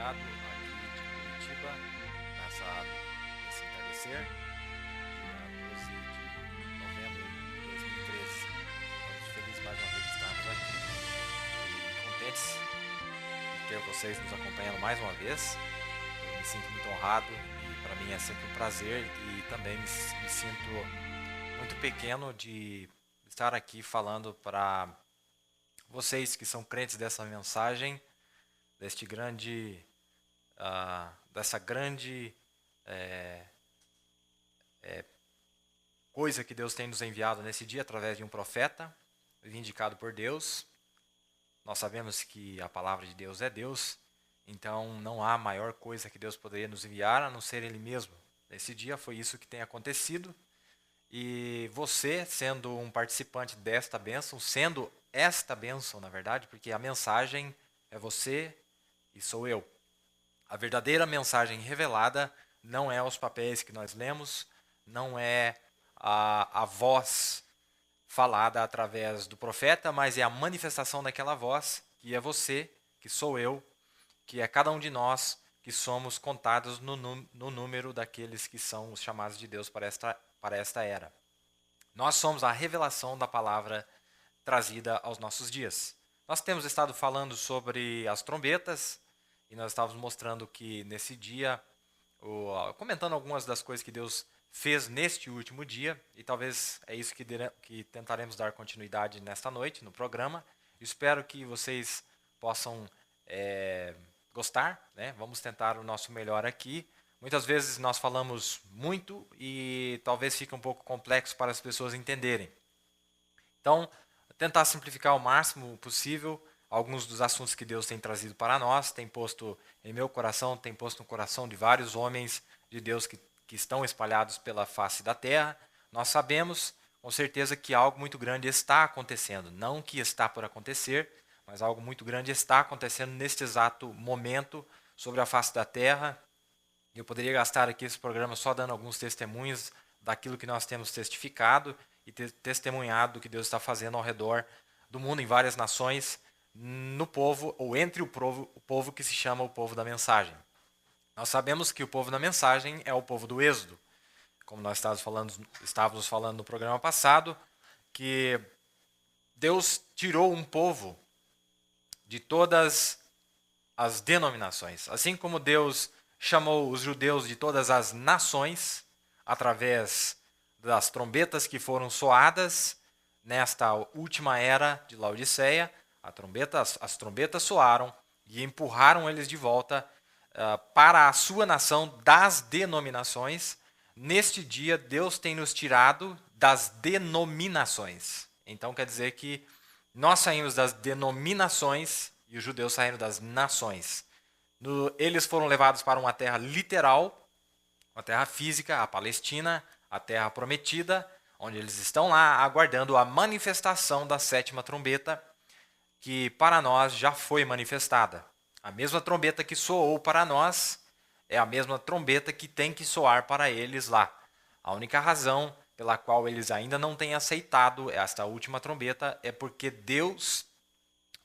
Cunhado, aqui de Curitiba, nesse entardecer, dia 12 de novembro de 2013. Estamos felizes mais uma vez de estarmos aqui e contentes de ter vocês nos acompanhando mais uma vez. Eu me sinto muito honrado e para mim é sempre um prazer e também me sinto muito pequeno de estar aqui falando para vocês que são crentes dessa mensagem, dessa grande coisa que Deus tem nos enviado nesse dia através de um profeta indicado por Deus. Nós sabemos que a palavra de Deus é Deus, então não há maior coisa que Deus poderia nos enviar a não ser Ele mesmo. Nesse dia foi isso que tem acontecido. E você, sendo um participante desta bênção, sendo esta bênção, na verdade, porque a mensagem é você e sou eu. A verdadeira mensagem revelada não é os papéis que nós lemos, não é a voz falada através do profeta, mas é a manifestação daquela voz, que é você, que sou eu, que é cada um de nós, que somos contados no número daqueles que são os chamados de Deus para esta era. Nós somos a revelação da palavra trazida aos nossos dias. Nós temos estado falando sobre as trombetas, e nós estávamos mostrando que nesse dia, comentando algumas das coisas que Deus fez neste último dia, e talvez é isso que tentaremos dar continuidade nesta noite no programa. Espero que vocês possam gostar, né? Vamos tentar o nosso melhor aqui. Muitas vezes nós falamos muito e talvez fique um pouco complexo para as pessoas entenderem. Então, tentar simplificar o máximo possível alguns dos assuntos que Deus tem trazido para nós, tem posto em meu coração, tem posto no coração de vários homens de Deus que estão espalhados pela face da terra. Nós sabemos com certeza que algo muito grande está acontecendo, não que está por acontecer, mas algo muito grande está acontecendo neste exato momento sobre a face da terra. Eu poderia gastar aqui esse programa só dando alguns testemunhos daquilo que nós temos testificado e testemunhado do que Deus está fazendo ao redor do mundo, em várias nações, no povo, ou entre o povo que se chama o povo da mensagem. Nós sabemos que o povo da mensagem é o povo do Êxodo. Como nós estávamos falando no programa passado, que Deus tirou um povo de todas as denominações. Assim como Deus chamou os judeus de todas as nações, através das trombetas que foram soadas nesta última era de Laodiceia, as trombetas soaram e empurraram eles de volta para a sua nação das denominações. Neste dia, Deus tem nos tirado das denominações. Então quer dizer que nós saímos das denominações e os judeus saíram das nações. Eles foram levados para uma terra literal, uma terra física, a Palestina, a terra prometida, onde eles estão lá aguardando a manifestação da sétima trombeta, que para nós já foi manifestada. A mesma trombeta que soou para nós é a mesma trombeta que tem que soar para eles lá. A única razão pela qual eles ainda não têm aceitado esta última trombeta é porque Deus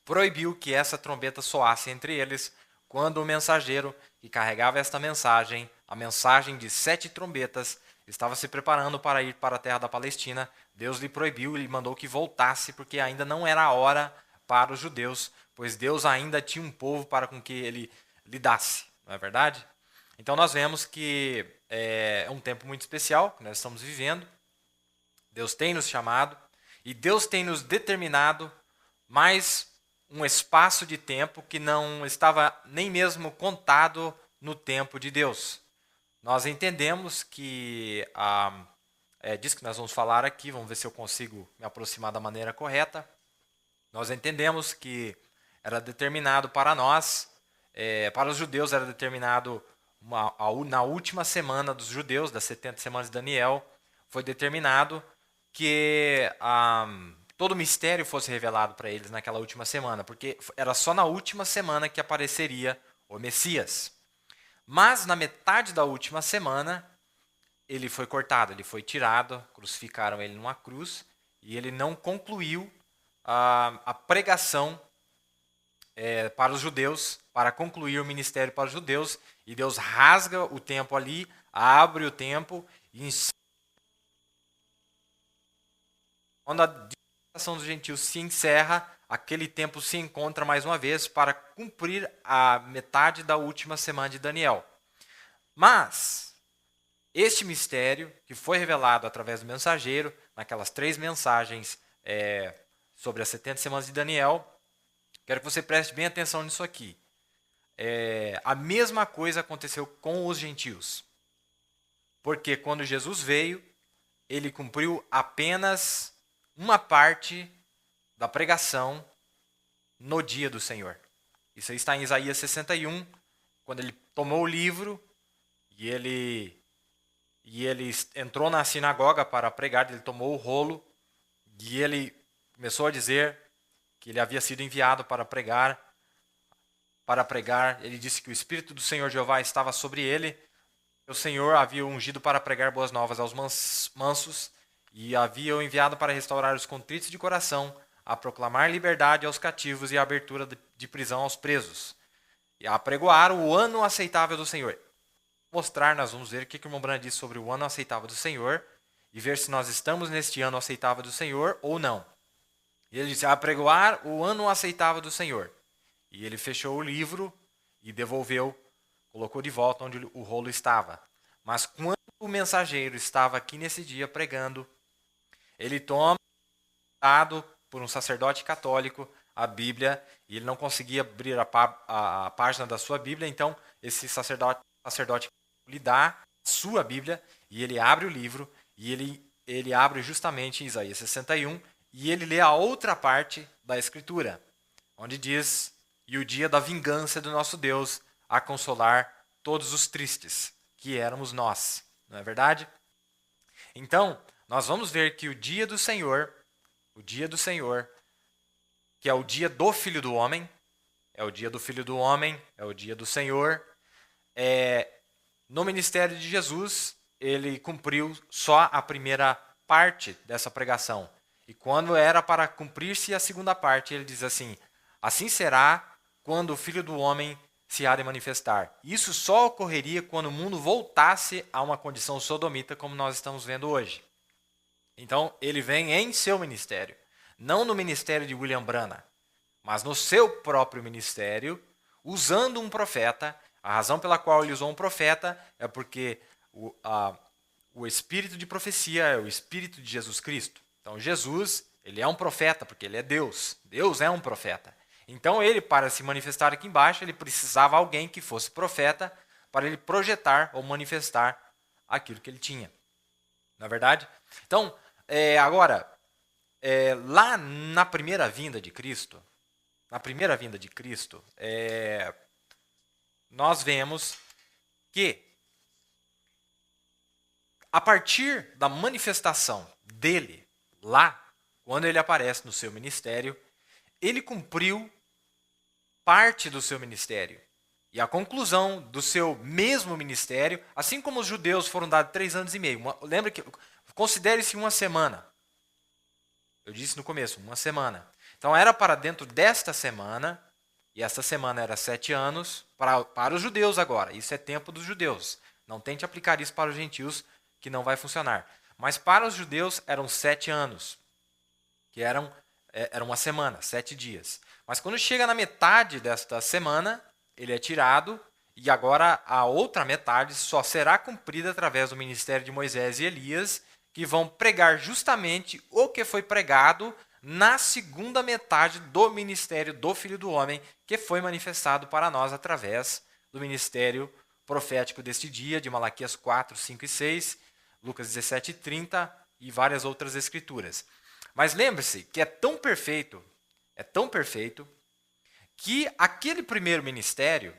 proibiu que essa trombeta soasse entre eles quando o mensageiro que carregava esta mensagem, a mensagem de 7 trombetas, estava se preparando para ir para a terra da Palestina. Deus lhe proibiu e mandou que voltasse, porque ainda não era a hora para os judeus, pois Deus ainda tinha um povo para com que ele lidasse, não é verdade? Então nós vemos que é um tempo muito especial que nós estamos vivendo. Deus tem nos chamado e Deus tem nos determinado mais um espaço de tempo que não estava nem mesmo contado no tempo de Deus. Nós entendemos que é disso que nós vamos falar aqui, vamos ver se eu consigo me aproximar da maneira correta. Nós entendemos que era determinado para nós, para os judeus era determinado na última semana dos judeus, das 70 semanas de Daniel, foi determinado que todo o mistério fosse revelado para eles naquela última semana, porque era só na última semana que apareceria o Messias. Mas na metade da última semana, ele foi cortado, ele foi tirado, crucificaram ele numa cruz, e ele não concluiu a pregação para os judeus, para concluir o ministério para os judeus, e Deus rasga o templo ali, abre o templo, e quando a dispensação dos gentios se encerra, aquele templo se encontra mais uma vez para cumprir a metade da última semana de Daniel. Mas este mistério, que foi revelado através do mensageiro, naquelas 3 mensagens sobre as 70 semanas de Daniel, quero que você preste bem atenção nisso aqui. A mesma coisa aconteceu com os gentios. Porque quando Jesus veio, ele cumpriu apenas uma parte da pregação no dia do Senhor. Isso aí está em Isaías 61, quando ele tomou o livro e ele entrou na sinagoga para pregar, ele tomou o rolo e ele começou a dizer que ele havia sido enviado para pregar. Ele disse que o Espírito do Senhor Jeová estava sobre ele. O Senhor havia ungido para pregar boas novas aos mansos e havia o enviado para restaurar os contritos de coração, a proclamar liberdade aos cativos e a abertura de prisão aos presos, e a apregoar o ano aceitável do Senhor. Nós vamos ver o que o irmão Branham disse sobre o ano aceitável do Senhor e ver se nós estamos neste ano aceitável do Senhor ou não. E ele disse, apregoar o ano aceitável do Senhor. E ele fechou o livro e devolveu, colocou de volta onde o rolo estava. Mas quando o mensageiro estava aqui nesse dia pregando, ele toma, dado por um sacerdote católico, a Bíblia, e ele não conseguia abrir a página da sua Bíblia, então esse sacerdote lhe dá a sua Bíblia, e ele abre o livro, e ele abre justamente em Isaías 61, e ele lê a outra parte da Escritura, onde diz, e o dia da vingança do nosso Deus, a consolar todos os tristes, que éramos nós, não é verdade? Então, nós vamos ver que o dia do Senhor, que é o dia do Filho do Homem, é o dia do Senhor, no ministério de Jesus, ele cumpriu só a primeira parte dessa pregação. E quando era para cumprir-se a segunda parte, ele diz assim, assim será quando o Filho do Homem se há de manifestar. Isso só ocorreria quando o mundo voltasse a uma condição sodomita, como nós estamos vendo hoje. Então, ele vem em seu ministério. Não no ministério de William Branham, mas no seu próprio ministério, usando um profeta. A razão pela qual ele usou um profeta é porque o espírito de profecia é o espírito de Jesus Cristo. Então, Jesus, ele é um profeta, porque ele é Deus. Deus é um profeta. Então, ele, para se manifestar aqui embaixo, ele precisava de alguém que fosse profeta para ele projetar ou manifestar aquilo que ele tinha. Não é verdade? Então, agora, lá na primeira vinda de Cristo, nós vemos que, a partir da manifestação dele, lá, quando ele aparece no seu ministério, ele cumpriu parte do seu ministério. E a conclusão do seu mesmo ministério, assim como os judeus foram dados 3 anos e meio. Lembra que considere-se uma semana. Eu disse no começo, uma semana. Então era para dentro desta semana, e esta semana era 7 anos, para os judeus agora. Isso é tempo dos judeus. Não tente aplicar isso para os gentios, que não vai funcionar. Mas para os judeus eram 7 anos, que era uma semana, 7 dias. Mas quando chega na metade desta semana, ele é tirado, e agora a outra metade só será cumprida através do ministério de Moisés e Elias, que vão pregar justamente o que foi pregado na segunda metade do ministério do Filho do Homem, que foi manifestado para nós através do ministério profético deste dia, de Malaquias 4, 5 e 6, Lucas 17 e 30 e várias outras escrituras. Mas lembre-se que é tão perfeito, que aquele primeiro ministério,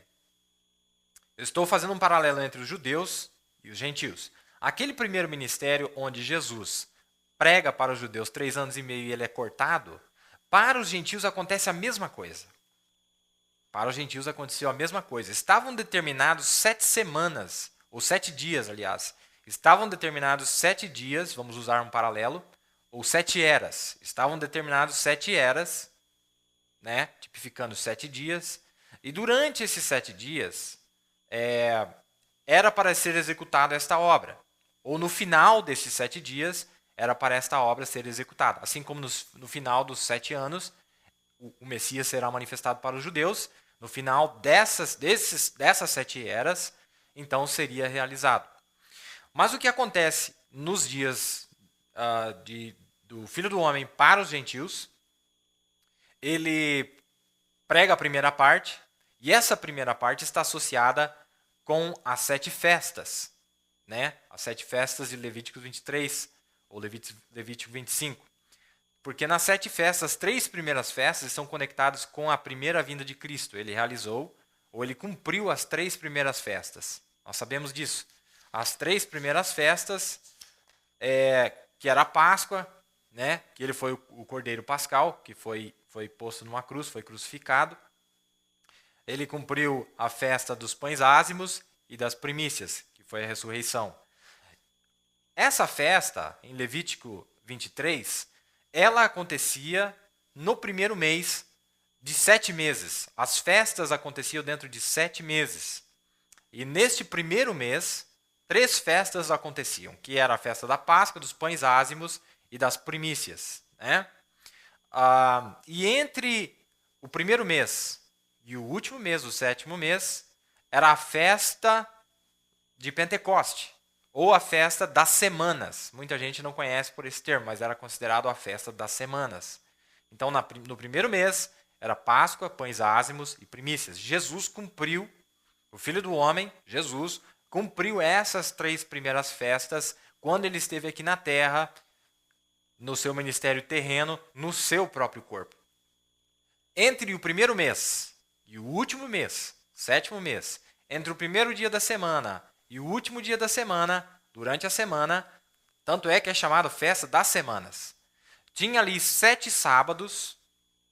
eu estou fazendo um paralelo entre os judeus e os gentios. Aquele primeiro ministério onde Jesus prega para os judeus 3 anos e meio e ele é cortado, para os gentios acontece a mesma coisa. Para os gentios aconteceu a mesma coisa. Estavam determinados 7 semanas, ou 7 dias, aliás. Estavam determinados 7 dias, vamos usar um paralelo, ou 7 eras. Estavam determinados 7 eras né, tipificando 7 dias. E durante esses 7 dias, era para ser executada esta obra. Ou no final desses 7 dias, era para esta obra ser executada. Assim como no final dos 7 anos, o Messias será manifestado para os judeus. No final dessas 7 eras, então seria realizado. Mas o que acontece nos dias do Filho do Homem para os gentios, ele prega a primeira parte, e essa primeira parte está associada com as 7 festas, né? As 7 festas de Levítico 23 ou Levítico 25. Porque nas 7 festas, as 3 primeiras festas estão conectadas com a primeira vinda de Cristo. Ele realizou, ou ele cumpriu as 3 primeiras festas. Nós sabemos disso. As 3 primeiras festas, que era a Páscoa, né? Que ele foi o Cordeiro Pascal, que foi posto numa cruz, foi crucificado. Ele cumpriu a festa dos pães ázimos e das primícias, que foi a ressurreição. Essa festa, em Levítico 23, ela acontecia no primeiro mês de 7 meses. As festas aconteciam dentro de 7 meses. E neste primeiro mês, 3 festas aconteciam, que era a festa da Páscoa, dos pães ázimos e das primícias, né? E entre o primeiro mês e o último mês, o 7º mês, era a festa de Pentecoste, ou a festa das semanas. Muita gente não conhece por esse termo, mas era considerado a festa das semanas. Então, no primeiro mês, era Páscoa, pães ázimos e primícias. Jesus cumpriu, o Filho do Homem, Jesus, cumpriu essas 3 primeiras festas quando ele esteve aqui na terra, no seu ministério terreno, no seu próprio corpo. Entre o primeiro mês e o último mês, 7º mês, entre o primeiro dia da semana e o último dia da semana, durante a semana, tanto é que é chamado Festa das Semanas. Tinha ali 7 sábados,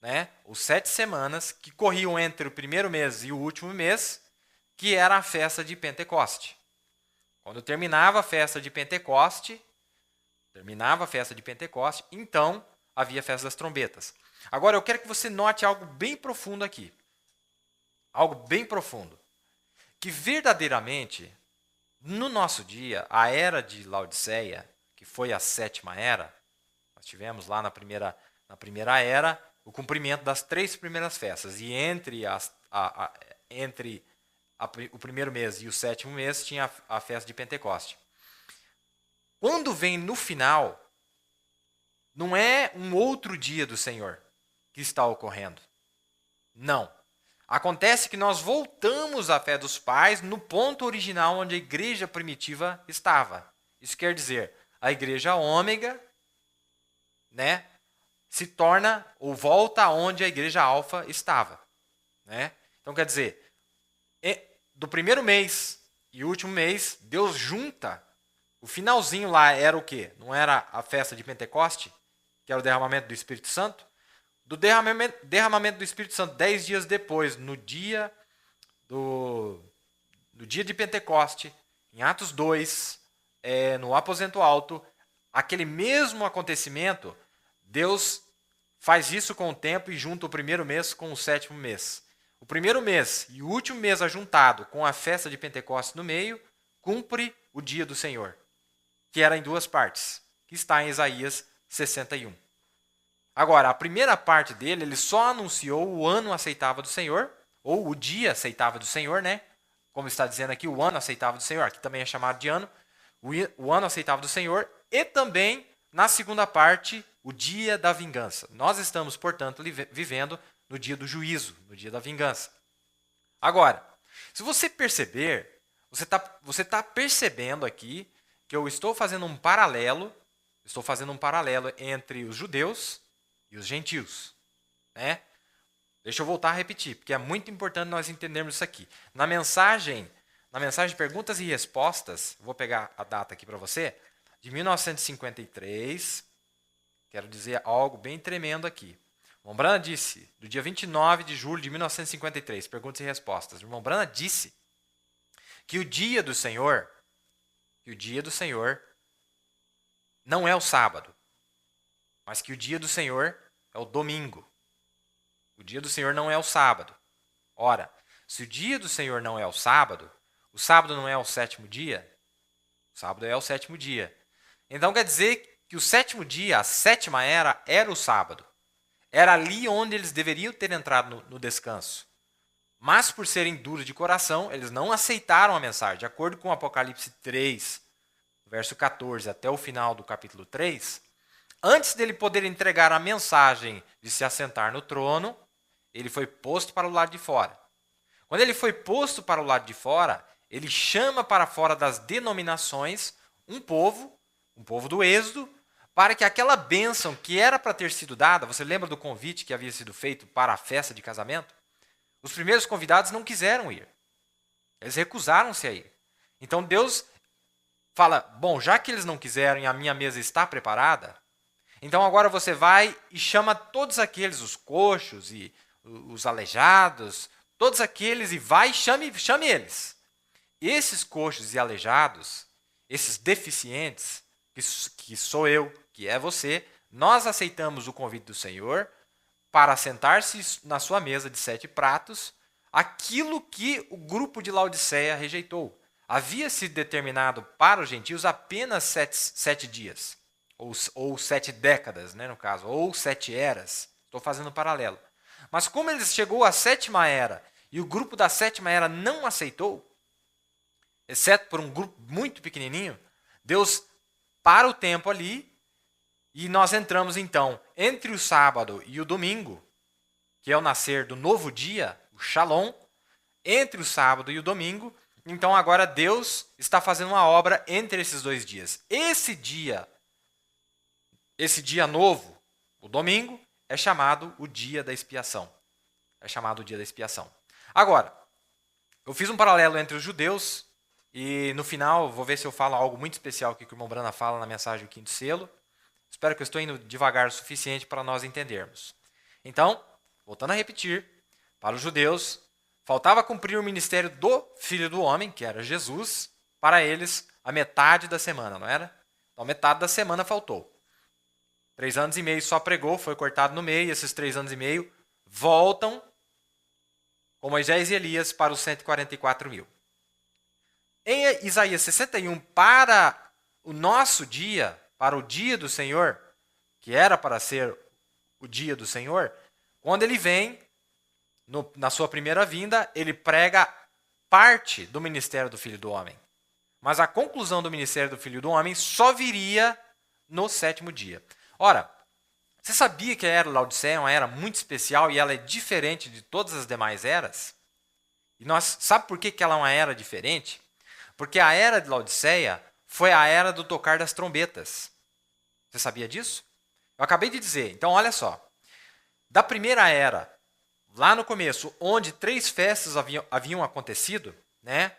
né, ou 7 semanas, que corriam entre o primeiro mês e o último mês, que era a festa de Pentecoste. Quando terminava a festa de Pentecoste, então havia a festa das trombetas. Agora eu quero que você note algo bem profundo aqui. Algo bem profundo. Que verdadeiramente, no nosso dia, a era de Laodiceia, que foi a 7ª era, nós tivemos lá na primeira era o cumprimento das 3 primeiras festas. E entre o primeiro mês e o 7º mês tinha a festa de Pentecoste. Quando vem no final, não é um outro dia do Senhor que está ocorrendo. Não. Acontece que nós voltamos à fé dos pais no ponto original onde a igreja primitiva estava. Isso quer dizer, a igreja ômega, né, se torna ou volta aonde a igreja alfa estava, né? Então quer dizer, do primeiro mês e último mês, Deus junta. O finalzinho lá era o quê? Não era a festa de Pentecoste, que era o derramamento do Espírito Santo? Do derramamento do Espírito Santo, 10 dias depois, no dia de Pentecoste, em Atos 2, no aposento alto, aquele mesmo acontecimento, Deus faz isso com o tempo e junta o primeiro mês com o 7º mês. O primeiro mês e o último mês ajuntado com a festa de Pentecoste no meio, cumpre o dia do Senhor, que era em 2 partes, que está em Isaías 61. Agora, a primeira parte dele, ele só anunciou o ano aceitável do Senhor, ou o dia aceitável do Senhor, né? Como está dizendo aqui, o ano aceitável do Senhor, aqui também é chamado de ano, o ano aceitável do Senhor, e também, na segunda parte, o dia da vingança. Nós estamos, portanto, vivendo no dia do juízo, no dia da vingança. Agora, se você perceber, você tá percebendo aqui que eu estou fazendo um paralelo entre os judeus e os gentios, né? Deixa eu voltar a repetir, porque é muito importante nós entendermos isso aqui. Na mensagem de perguntas e respostas, vou pegar a data aqui para você, de 1953, quero dizer algo bem tremendo aqui. O irmão Brana disse, do dia 29 de julho de 1953, perguntas e respostas, o irmão Brana disse que o dia do Senhor não é o sábado, mas que o dia do Senhor é o domingo. O dia do Senhor não é o sábado. Ora, se o dia do Senhor não é o sábado não é o sétimo dia? O sábado é o sétimo dia. Então quer dizer que o sétimo dia, a sétima era o sábado. Era ali onde eles deveriam ter entrado no descanso. Mas por serem duros de coração, eles não aceitaram a mensagem. De acordo com Apocalipse 3, verso 14 até o final do capítulo 3, antes dele poder entregar a mensagem de se assentar no trono, ele foi posto para o lado de fora. Quando ele foi posto para o lado de fora, ele chama para fora das denominações um povo do Êxodo, para que aquela bênção que era para ter sido dada, você lembra do convite que havia sido feito para a festa de casamento? Os primeiros convidados não quiseram ir. Eles recusaram-se a ir. Então Deus fala, bom, já que eles não quiseram e a minha mesa está preparada, então agora você vai e chama todos aqueles, os coxos e os aleijados, todos aqueles e vai e chame eles. Esses coxos e aleijados, esses deficientes, que sou eu, que é você, nós aceitamos o convite do Senhor para sentar-se na sua mesa de 7 pratos, aquilo que o grupo de Laodiceia rejeitou. Havia sido determinado para os gentios apenas 7 dias, ou 7 décadas, né, no caso, ou 7 eras. Estou fazendo um paralelo. Mas como ele chegou à 7ª era e o grupo da 7ª era não aceitou, exceto por um grupo muito pequenininho, Deus para o tempo ali e nós entramos então entre o sábado e o domingo, que é o nascer do novo dia, o Shalom, entre o sábado e o domingo. Então agora Deus está fazendo uma obra entre esses 2 dias. Esse dia novo, o domingo, é chamado o dia da expiação. É chamado o dia da expiação. Agora, eu fiz um paralelo entre os judeus e no final vou ver se eu falo algo muito especial que o irmão Brana fala na mensagem do 5º selo. Espero que eu estou indo devagar o suficiente para nós entendermos. Então, voltando a repetir, para os judeus, faltava cumprir o ministério do Filho do Homem, que era Jesus, para eles a metade da semana, não era? Então, metade da semana faltou. 3 anos e meio só pregou, foi cortado no meio, e esses 3 anos e meio voltam com Moisés e Elias para os 144 mil. Em Isaías 61, para o nosso dia, para o dia do Senhor, que era para ser o dia do Senhor, quando ele vem, na sua primeira vinda, ele prega parte do ministério do Filho do Homem. Mas a conclusão do ministério do Filho do Homem só viria no 7º dia. Ora, você sabia que a era Laodiceia é uma era muito especial e ela é diferente de todas as demais eras? E sabe por que ela é uma era diferente? Porque a era de Laodiceia foi a era do tocar das trombetas. Você sabia disso? Eu acabei de dizer. Então, olha só. Da primeira era, lá no começo, onde 3 festas haviam acontecido, né?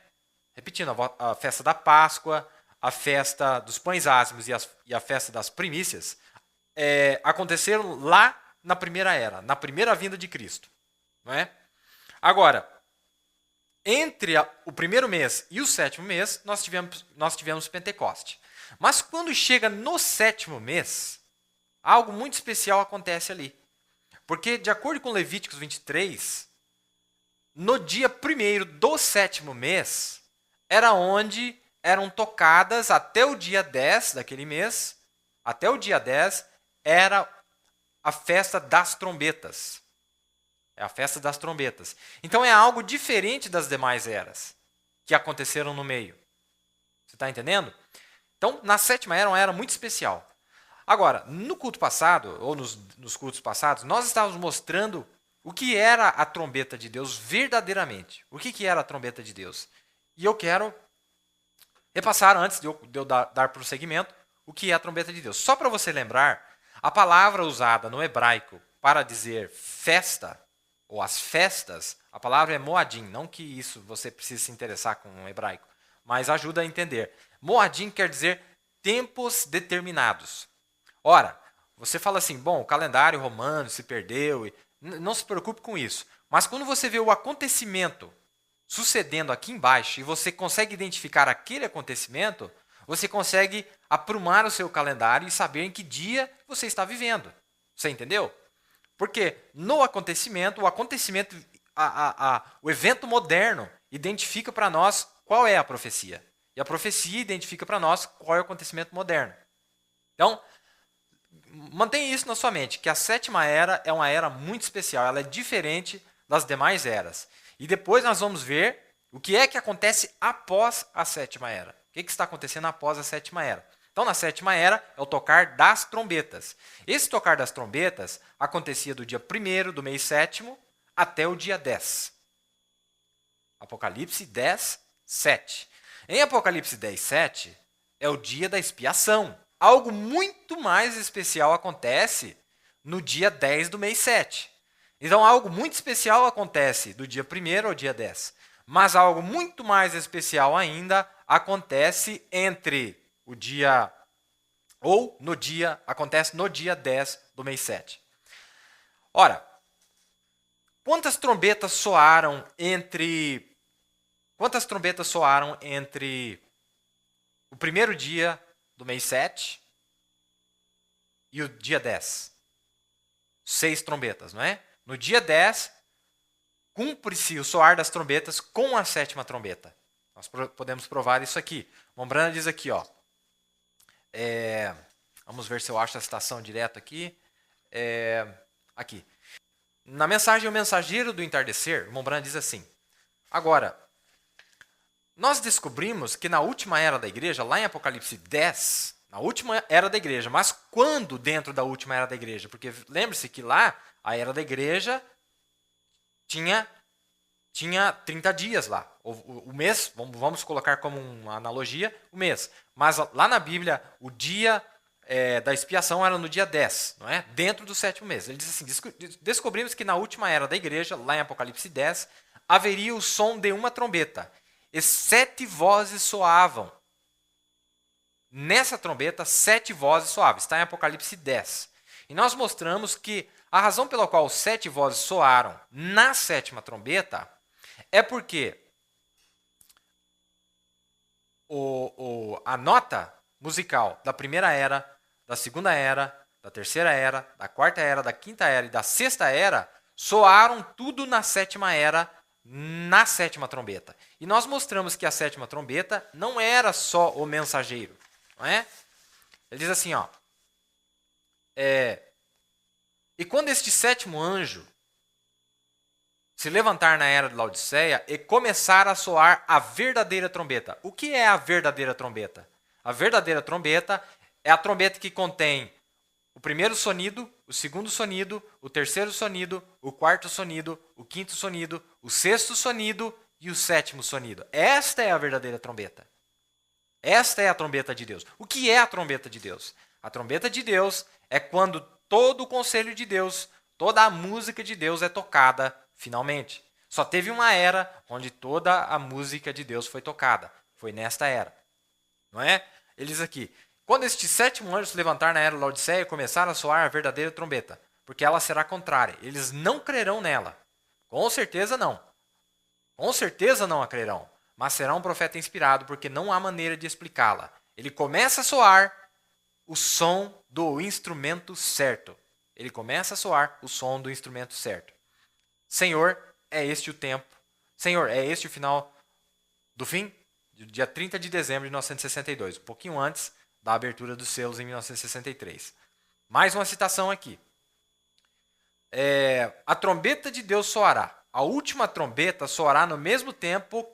Repetindo, a festa da Páscoa, a festa dos pães ázimos e a festa das primícias, aconteceram lá na primeira era, na primeira vinda de Cristo. Não é? Agora, entre o primeiro mês e o 7º mês, nós tivemos Pentecoste. Mas quando chega no 7º mês, algo muito especial acontece ali. Porque, de acordo com Levíticos 23, no dia 1º do 7º mês, era onde eram tocadas até o dia 10 daquele mês, até o dia 10, era a festa das trombetas. É a festa das trombetas. Então é algo diferente das demais eras que aconteceram no meio. Você está entendendo? Então, na 7ª era, uma era muito especial. Agora, no culto passado, ou nos cultos passados, nós estávamos mostrando o que era a trombeta de Deus verdadeiramente. O que era a trombeta de Deus? E eu quero repassar, antes de eu dar prosseguimento, o que é a trombeta de Deus. Só para você lembrar, a palavra usada no hebraico para dizer festa, ou as festas, a palavra é moadim. Não que isso você precise se interessar com o hebraico, mas ajuda a entender. Moadim quer dizer tempos determinados. Ora, você fala assim, bom, o calendário romano se perdeu, não se preocupe com isso. Mas quando você vê o acontecimento sucedendo aqui embaixo e você consegue identificar aquele acontecimento, você consegue aprumar o seu calendário e saber em que dia você está vivendo. Você entendeu? Porque no acontecimento, o evento moderno identifica para nós qual é a profecia. E a profecia identifica para nós qual é o acontecimento moderno. Então, mantenha isso na sua mente, que a sétima era é uma era muito especial, ela é diferente das demais eras. E depois nós vamos ver o que é que acontece após a sétima era. O que está acontecendo após a sétima era? Então, na sétima era, é o tocar das trombetas. Esse tocar das trombetas acontecia do dia 1º do mês 7º até o dia 10. Apocalipse 10, 7. Em Apocalipse 10, 7, é o dia da expiação. Algo muito mais especial acontece no dia 10 do mês 7. Então, algo muito especial acontece do dia 1º ao dia 10. Mas algo muito mais especial ainda acontece entre o dia acontece no dia 10 do mês 7. Ora, quantas trombetas soaram entre o primeiro dia do mês 7 e o dia 10? 6 trombetas, não é? No dia 10, cumpre-se o soar das trombetas com a sétima trombeta. Nós podemos provar isso aqui. Mombrana diz aqui, ó. Vamos ver se eu acho a citação direto aqui. Aqui. Na mensagem O Mensageiro do Entardecer, Mombrana diz assim: agora, nós descobrimos que na última era da igreja, lá em Apocalipse 10, na última era da igreja, mas quando dentro da última era da igreja? Porque lembre-se que lá, a era da igreja tinha 30 dias lá. O mês, vamos colocar como uma analogia, o mês. Mas lá na Bíblia, o dia da expiação era no dia 10, não é? Dentro do 7º mês. Ele diz assim: descobrimos que na última era da igreja, lá em Apocalipse 10, haveria o som de uma trombeta. E 7 vozes soavam. Nessa trombeta, 7 vozes soavam. Está em Apocalipse 10. E nós mostramos que a razão pela qual 7 vozes soaram na 7ª trombeta é porque a nota musical da primeira era, da segunda era, da terceira era, da quarta era, da quinta era e da sexta era soaram tudo na 7ª era, na 7ª trombeta. E nós mostramos que a 7ª trombeta não era só o mensageiro, não é? Ele diz assim, ó. E quando este 7º anjo se levantar na era de Laodiceia e começar a soar a verdadeira trombeta. O que é a verdadeira trombeta? A verdadeira trombeta é a trombeta que contém o primeiro sonido, o segundo sonido, o terceiro sonido, o quarto sonido, o quinto sonido, o sexto sonido e o 7º sonido. Esta é a verdadeira trombeta. Esta é a trombeta de Deus. O que é a trombeta de Deus? A trombeta de Deus é quando todo o conselho de Deus, toda a música de Deus é tocada finalmente. Só teve uma era onde toda a música de Deus foi tocada. Foi nesta era. Não é? Ele diz aqui: quando este 7º anjo se levantar na era de Laodiceia e começar a soar a verdadeira trombeta, porque ela será contrária. Eles não crerão nela. Com certeza não. Com certeza não a crerão. Mas será um profeta inspirado, porque não há maneira de explicá-la. Ele começa a soar o som do instrumento certo. Ele começa a soar o som do instrumento certo. Senhor, é este o tempo. Senhor, é este o final do fim? Dia 30 de dezembro de 1962, um pouquinho antes da abertura dos selos em 1963. Mais uma citação aqui. A trombeta de Deus soará. A última trombeta soará no mesmo tempo.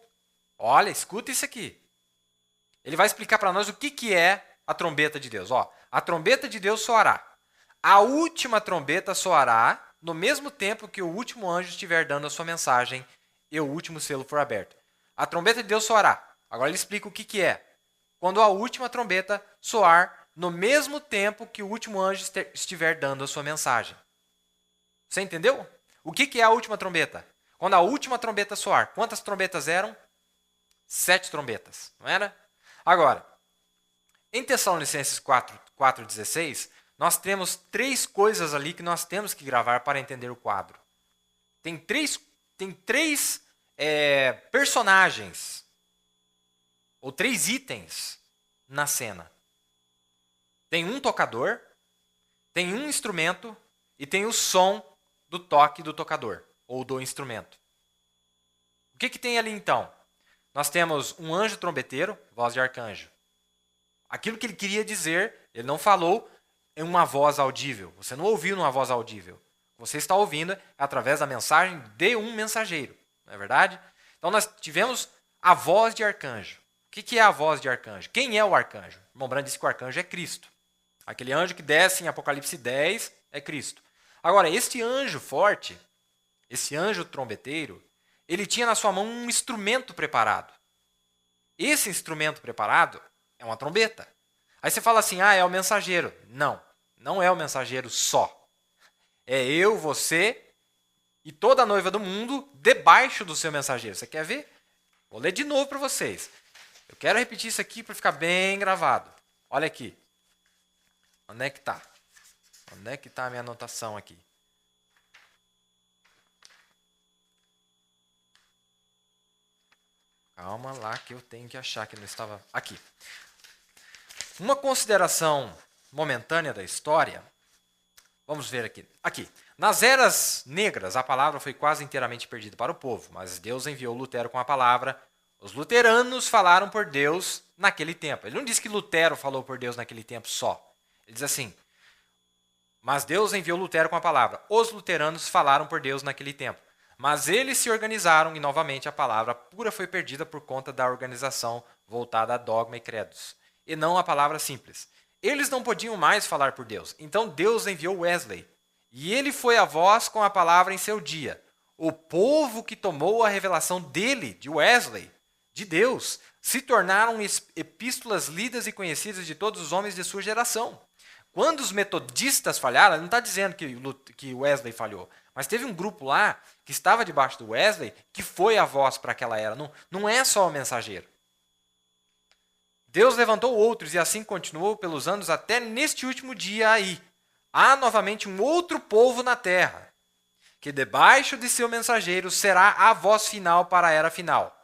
Olha, escuta isso aqui. Ele vai explicar para nós o que é a trombeta de Deus. Ó, a trombeta de Deus soará. A última trombeta soará no mesmo tempo que o último anjo estiver dando a sua mensagem e o último selo for aberto. A trombeta de Deus soará. Agora ele explica o que é. Quando a última trombeta soar no mesmo tempo que o último anjo estiver dando a sua mensagem. Você entendeu? O que é a última trombeta? Quando a última trombeta soar, quantas trombetas eram? 7 trombetas, não era? Agora, em Tessalonicenses 4:16, nós temos 3 coisas ali que nós temos que gravar para entender o quadro. Tem três personagens, ou 3 itens na cena. Tem um tocador, tem um instrumento e tem o som do toque do tocador, ou do instrumento. O que tem ali então? Nós temos um anjo trombeteiro, voz de arcanjo. Aquilo que ele queria dizer, ele não falou em uma voz audível. Você não ouviu numa voz audível. Você está ouvindo através da mensagem de um mensageiro. Não é verdade? Então nós tivemos a voz de arcanjo. O que é a voz de arcanjo? Quem é o arcanjo? O irmão Branham disse que o arcanjo é Cristo. Aquele anjo que desce em Apocalipse 10 é Cristo. Agora, este anjo forte, esse anjo trombeteiro, ele tinha na sua mão um instrumento preparado. Esse instrumento preparado é uma trombeta. Aí você fala assim, é o mensageiro. Não, não é o mensageiro só. É eu, você e toda a noiva do mundo debaixo do seu mensageiro. Você quer ver? Vou ler de novo para vocês. Eu quero repetir isso aqui para ficar bem gravado. Olha aqui. Onde é que está? Onde é que está a minha anotação aqui? Calma lá que eu tenho que achar que não estava... Aqui. Uma consideração momentânea da história. Vamos ver aqui. Aqui. Nas eras negras, a palavra foi quase inteiramente perdida para o povo, mas Deus enviou Lutero com a palavra. Os luteranos falaram por Deus naquele tempo. Ele não diz que Lutero falou por Deus naquele tempo só. Ele diz assim, mas Deus enviou Lutero com a palavra. Os luteranos falaram por Deus naquele tempo. Mas eles se organizaram e novamente a palavra pura foi perdida por conta da organização voltada a dogma e credos. E não a palavra simples. Eles não podiam mais falar por Deus. Então Deus enviou Wesley. E ele foi a voz com a palavra em seu dia. O povo que tomou a revelação dele, de Wesley, de Deus, se tornaram epístolas lidas e conhecidas de todos os homens de sua geração. Quando os metodistas falharam, ele não está dizendo que Wesley falhou, mas teve um grupo lá que estava debaixo do Wesley que foi a voz para aquela era. Não é só o mensageiro. Deus levantou outros e assim continuou pelos anos até neste último dia aí. Há novamente um outro povo na terra, que debaixo de seu mensageiro será a voz final para a era final.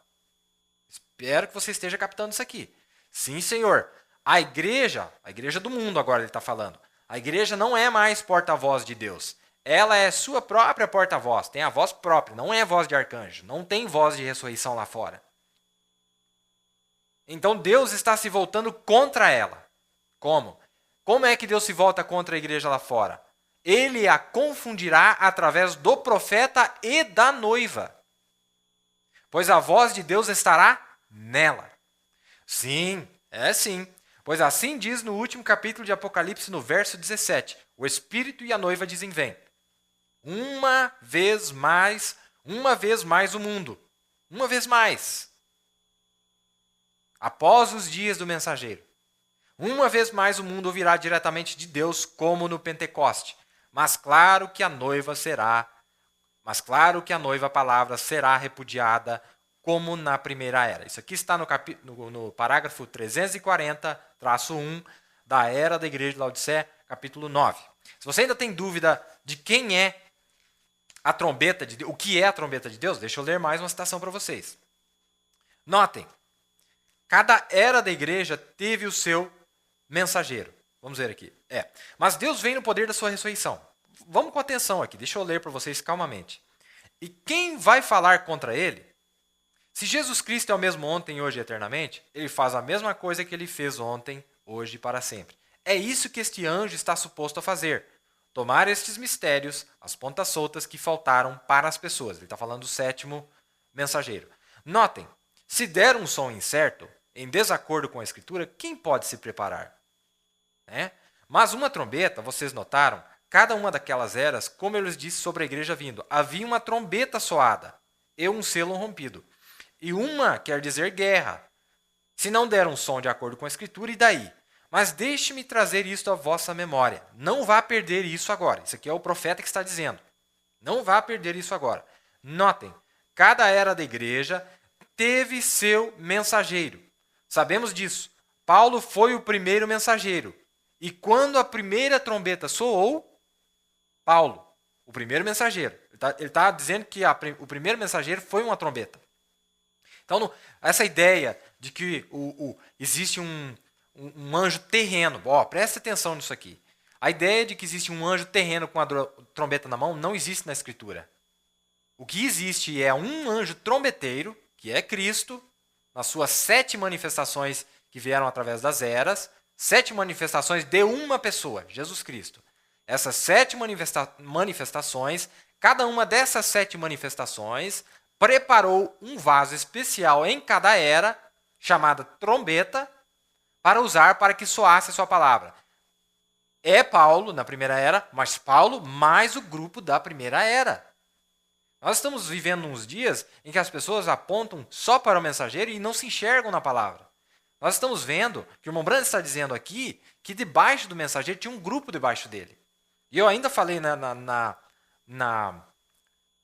Espero que você esteja captando isso aqui. Sim, Senhor. A igreja do mundo agora ele está falando, a igreja não é mais porta-voz de Deus. Ela é sua própria porta-voz, tem a voz própria, não é voz de arcanjo, não tem voz de ressurreição lá fora. Então Deus está se voltando contra ela. Como? Como é que Deus se volta contra a igreja lá fora? Ele a confundirá através do profeta e da noiva. Pois a voz de Deus estará nela. Sim, é sim. Pois assim diz no último capítulo de Apocalipse, no verso 17. O Espírito e a noiva dizem, vem. Uma vez mais o mundo. Uma vez mais. Após os dias do mensageiro. Uma vez mais o mundo ouvirá diretamente de Deus, como no Pentecoste. Mas claro que a noiva, a palavra, será repudiada como na primeira era. Isso aqui está no parágrafo 340-1 da Era da Igreja de Laodiceia, capítulo 9. Se você ainda tem dúvida de quem é a trombeta de Deus, o que é a trombeta de Deus, deixa eu ler mais uma citação para vocês. Notem, cada era da igreja teve o seu mensageiro. Vamos ver aqui. Mas Deus vem no poder da sua ressurreição. Vamos com atenção aqui, deixa eu ler para vocês calmamente. E quem vai falar contra ele? Se Jesus Cristo é o mesmo ontem, hoje e eternamente, ele faz a mesma coisa que ele fez ontem, hoje e para sempre. É isso que este anjo está suposto a fazer. Tomar estes mistérios, as pontas soltas que faltaram para as pessoas. Ele está falando do sétimo mensageiro. Notem, se der um som incerto, em desacordo com a Escritura, quem pode se preparar? Mas uma trombeta, vocês notaram, cada uma daquelas eras, como eu lhes disse sobre a igreja vindo, havia uma trombeta soada e um selo rompido. E uma quer dizer guerra. Se não der um som de acordo com a Escritura, e daí? Mas deixe-me trazer isto à vossa memória. Não vá perder isso agora. Isso aqui é o profeta que está dizendo. Não vá perder isso agora. Notem, cada era da igreja teve seu mensageiro. Sabemos disso. Paulo foi o primeiro mensageiro. E quando a primeira trombeta soou, Paulo, o primeiro mensageiro. Ele está dizendo que o primeiro mensageiro foi uma trombeta. Então, essa ideia de que existe um anjo terreno, preste atenção nisso aqui. A ideia de que existe um anjo terreno com a trombeta na mão não existe na Escritura. O que existe é um anjo trombeteiro, que é Cristo, nas suas 7 manifestações que vieram através das eras, 7 manifestações de uma pessoa, Jesus Cristo. Essas 7 manifestações, cada uma dessas 7 manifestações preparou um vaso especial em cada era, chamada trombeta, para usar para que soasse a sua palavra. É Paulo na primeira era, mas Paulo mais o grupo da primeira era. Nós estamos vivendo uns dias em que as pessoas apontam só para o mensageiro e não se enxergam na palavra. Nós estamos vendo que o irmão Branham está dizendo aqui que debaixo do mensageiro tinha um grupo debaixo dele. E eu ainda falei no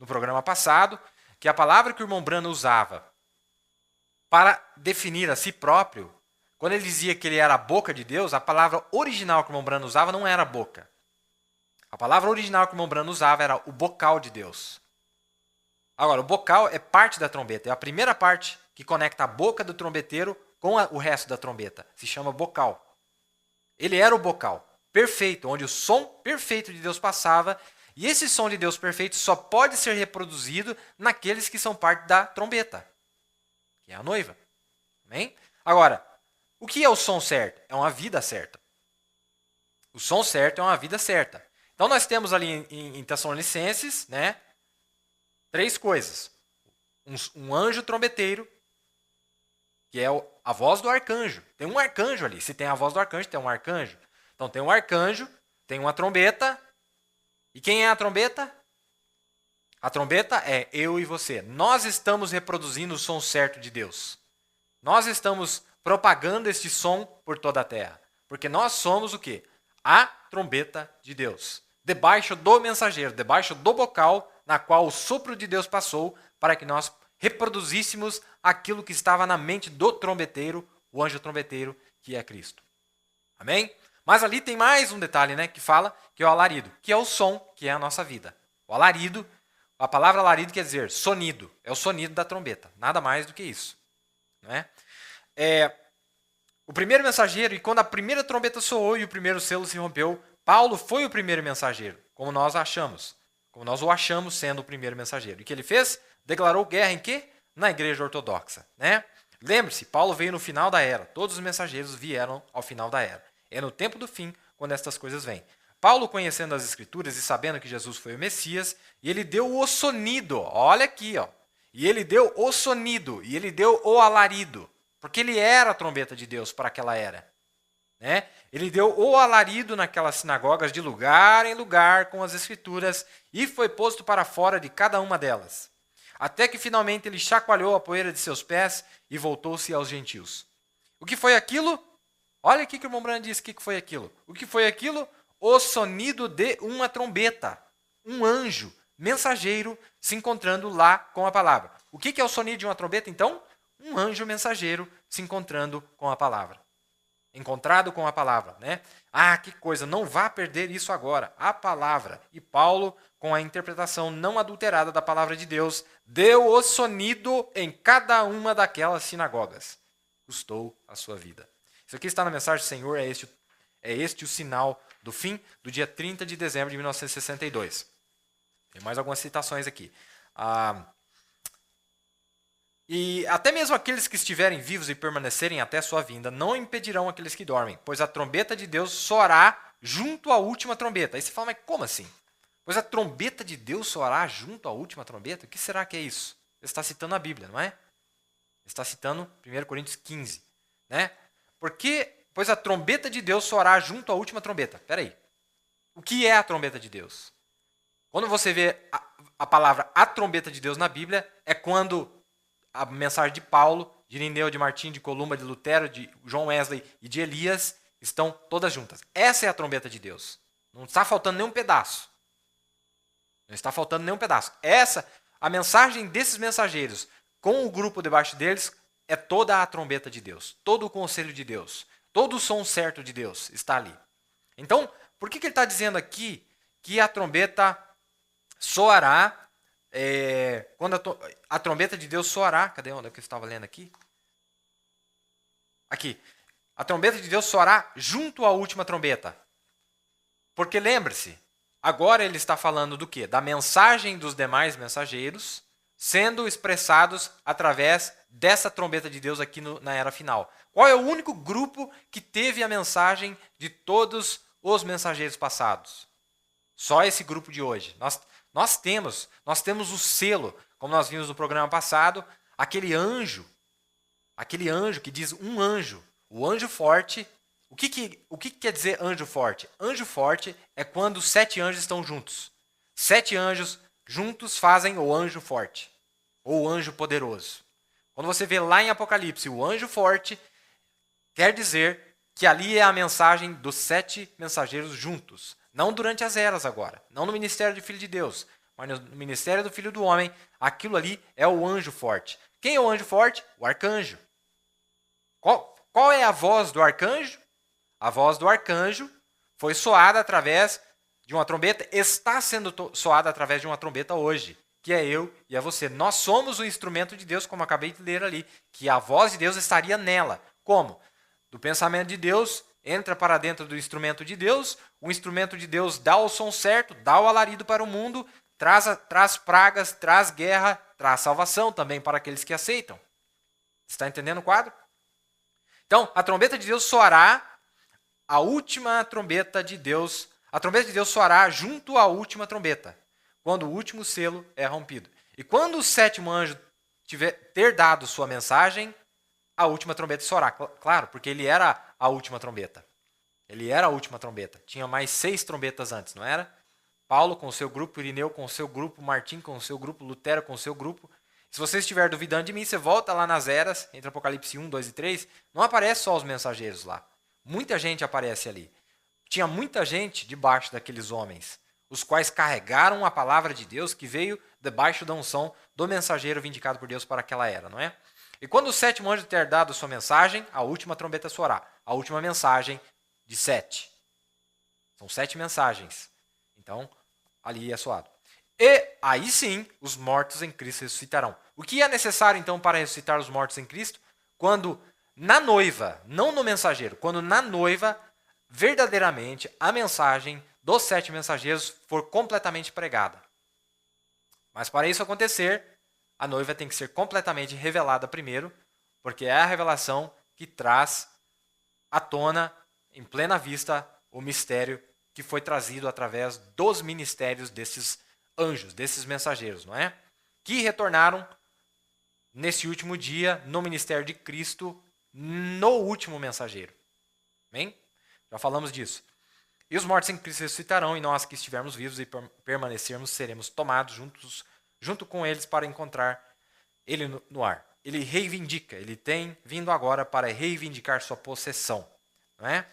programa passado que a palavra que o irmão Branham usava para definir a si próprio, quando ele dizia que ele era a boca de Deus, a palavra original que o irmão Branham usava não era boca. A palavra original que o irmão Branham usava era o bocal de Deus. Agora, o bocal é parte da trombeta, é a primeira parte que conecta a boca do trombeteiro com o resto da trombeta. Se chama bocal. Ele era o bocal perfeito, onde o som perfeito de Deus passava, e esse som de Deus perfeito só pode ser reproduzido naqueles que são parte da trombeta, que é a noiva. Amém? Agora, o que é o som certo? É uma vida certa. O som certo é uma vida certa. Então nós temos ali em Tessalonicenses, né, 3 coisas. Um anjo trombeteiro, que é a voz do arcanjo. Tem um arcanjo ali. Se tem a voz do arcanjo, tem um arcanjo. Então tem um arcanjo, tem uma trombeta. E quem é a trombeta? A trombeta é eu e você. Nós estamos reproduzindo o som certo de Deus. Nós estamos propagando este som por toda a terra. Porque nós somos o quê? A trombeta de Deus. Debaixo do mensageiro, debaixo do bocal na qual o sopro de Deus passou para que nós reproduzíssemos aquilo que estava na mente do trombeteiro, o anjo trombeteiro, que é Cristo. Amém? Mas ali tem mais um detalhe, né, que fala que é o alarido, que é o som, que é a nossa vida. O alarido, a palavra alarido quer dizer sonido, é o sonido da trombeta, nada mais do que isso. Não é? O primeiro mensageiro, e quando a primeira trombeta soou e o primeiro selo se rompeu, Paulo foi o primeiro mensageiro, como nós achamos. Como nós o achamos sendo o primeiro mensageiro. E o que ele fez? Declarou guerra em quê? Na igreja ortodoxa. Né? Lembre-se, Paulo veio no final da era. Todos os mensageiros vieram ao final da era. É no tempo do fim quando estas coisas vêm. Paulo, conhecendo as Escrituras e sabendo que Jesus foi o Messias, e ele deu o sonido. Olha aqui, ó. E ele deu o sonido, e ele deu o alarido. Porque ele era a trombeta de Deus para aquela era. Né? Ele deu o alarido naquelas sinagogas de lugar em lugar com as Escrituras e foi posto para fora de cada uma delas. Até que finalmente ele chacoalhou a poeira de seus pés e voltou-se aos gentios. O que foi aquilo? Olha aqui que o irmão Branham disse o que foi aquilo. O que foi aquilo? O sonido de uma trombeta. Um anjo mensageiro se encontrando lá com a palavra. O que é o sonido de uma trombeta, então? Um anjo mensageiro se encontrando com a palavra. Encontrado com a palavra, né? Ah, que coisa, não vá perder isso agora. A palavra. E Paulo, com a interpretação não adulterada da palavra de Deus, deu o sonido em cada uma daquelas sinagogas. Custou a sua vida. Isso aqui está na mensagem do Senhor, é este o sinal do fim do dia 30 de dezembro de 1962. Tem mais algumas citações aqui. E até mesmo aqueles que estiverem vivos e permanecerem até sua vinda não impedirão aqueles que dormem, pois a trombeta de Deus soará junto à última trombeta. Aí você fala, mas como assim? Pois a trombeta de Deus soará junto à última trombeta? O que será que é isso? Ele está citando a Bíblia, não é? Ele está citando 1 Coríntios 15. Né? Pois a trombeta de Deus soará junto à última trombeta. Espera aí. O que é a trombeta de Deus? Quando você vê a palavra a trombeta de Deus na Bíblia, é quando a mensagem de Paulo, de Irineu, de Martim, de Columba, de Lutero, de John Wesley e de Elias estão todas juntas. Essa é a trombeta de Deus. Não está faltando nenhum pedaço. Não está faltando nenhum pedaço. A mensagem desses mensageiros, com o grupo debaixo deles, é toda a trombeta de Deus. Todo o conselho de Deus. Todo o som certo de Deus está ali. Então, por que ele está dizendo aqui que a trombeta soará quando a trombeta de Deus soará? Cadê onde é que eu estava lendo aqui? Aqui. A trombeta de Deus soará junto à última trombeta. Porque lembre-se, agora ele está falando do quê? Da mensagem dos demais mensageiros sendo expressados através dessa trombeta de Deus aqui na era final. Qual é o único grupo que teve a mensagem de todos os mensageiros passados? Só esse grupo de hoje. Nós temos o selo, como nós vimos no programa passado, aquele anjo que diz um anjo, o anjo forte. O que quer dizer anjo forte? Anjo forte é quando 7 anjos estão juntos. 7 anjos juntos fazem o anjo forte, ou o anjo poderoso. Quando você vê lá em Apocalipse o anjo forte, quer dizer que ali é a mensagem dos 7 mensageiros juntos. Não durante as eras agora, não no ministério do Filho de Deus, mas no ministério do Filho do Homem, aquilo ali é o anjo forte. Quem é o anjo forte? O arcanjo. Qual é a voz do arcanjo? A voz do arcanjo foi soada através de uma trombeta, está sendo soada através de uma trombeta hoje, que é eu e é você. Nós somos o instrumento de Deus, como eu acabei de ler ali, que a voz de Deus estaria nela. Como? Do pensamento de Deus, entra para dentro do instrumento de Deus, o instrumento de Deus dá o som certo, dá o alarido para o mundo, traz pragas, traz guerra, traz salvação também para aqueles que aceitam. Está entendendo o quadro? Então, a trombeta de Deus soará, a última trombeta de Deus, a trombeta de Deus soará junto à última trombeta, quando o último selo é rompido. E quando o 7º anjo ter dado sua mensagem, a última trombeta soará. Claro, porque ele era a última trombeta. Ele era a última trombeta. Tinha mais 6 trombetas antes, não era? Paulo com o seu grupo, Irineu com o seu grupo, Martim com o seu grupo, Lutero com o seu grupo. Se você estiver duvidando de mim, você volta lá nas eras, entre Apocalipse 1, 2 e 3, não aparece só os mensageiros lá. Muita gente aparece ali. Tinha muita gente debaixo daqueles homens, os quais carregaram a palavra de Deus que veio debaixo da unção do mensageiro vindicado por Deus para aquela era, não é? E quando o 7º anjo ter dado sua mensagem, a última trombeta soará. A última mensagem de 7. São 7 mensagens. Então, ali é soado. E aí sim, os mortos em Cristo ressuscitarão. O que é necessário então para ressuscitar os mortos em Cristo? Quando na noiva, não no mensageiro, quando na noiva, verdadeiramente, a mensagem dos 7 mensageiros for completamente pregada. Mas para isso acontecer, a noiva tem que ser completamente revelada primeiro, porque é a revelação que traz à tona, em plena vista, o mistério que foi trazido através dos ministérios desses anjos, desses mensageiros, não é? Que retornaram nesse último dia, no ministério de Cristo, no último mensageiro. Amém? Já falamos disso. E os mortos em Cristo ressuscitarão, e nós que estivermos vivos e permanecermos, seremos tomados junto com eles para encontrar ele no ar. Ele reivindica, ele tem vindo agora para reivindicar sua possessão. Não é?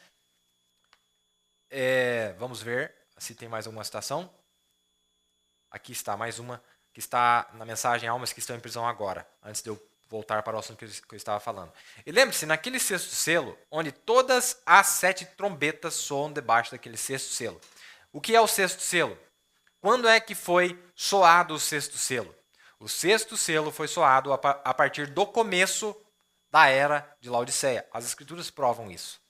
Vamos ver se tem mais alguma citação. Aqui está mais uma, que está na mensagem Almas que estão em prisão agora, antes de eu voltar para o assunto que eu estava falando. E lembre-se, naquele 6º selo, onde todas as 7 trombetas soam debaixo daquele 6º selo. O que é o 6º selo? Quando é que foi soado o 6º selo? O 6º selo foi soado a partir do começo da era de Laodiceia. As escrituras provam isso.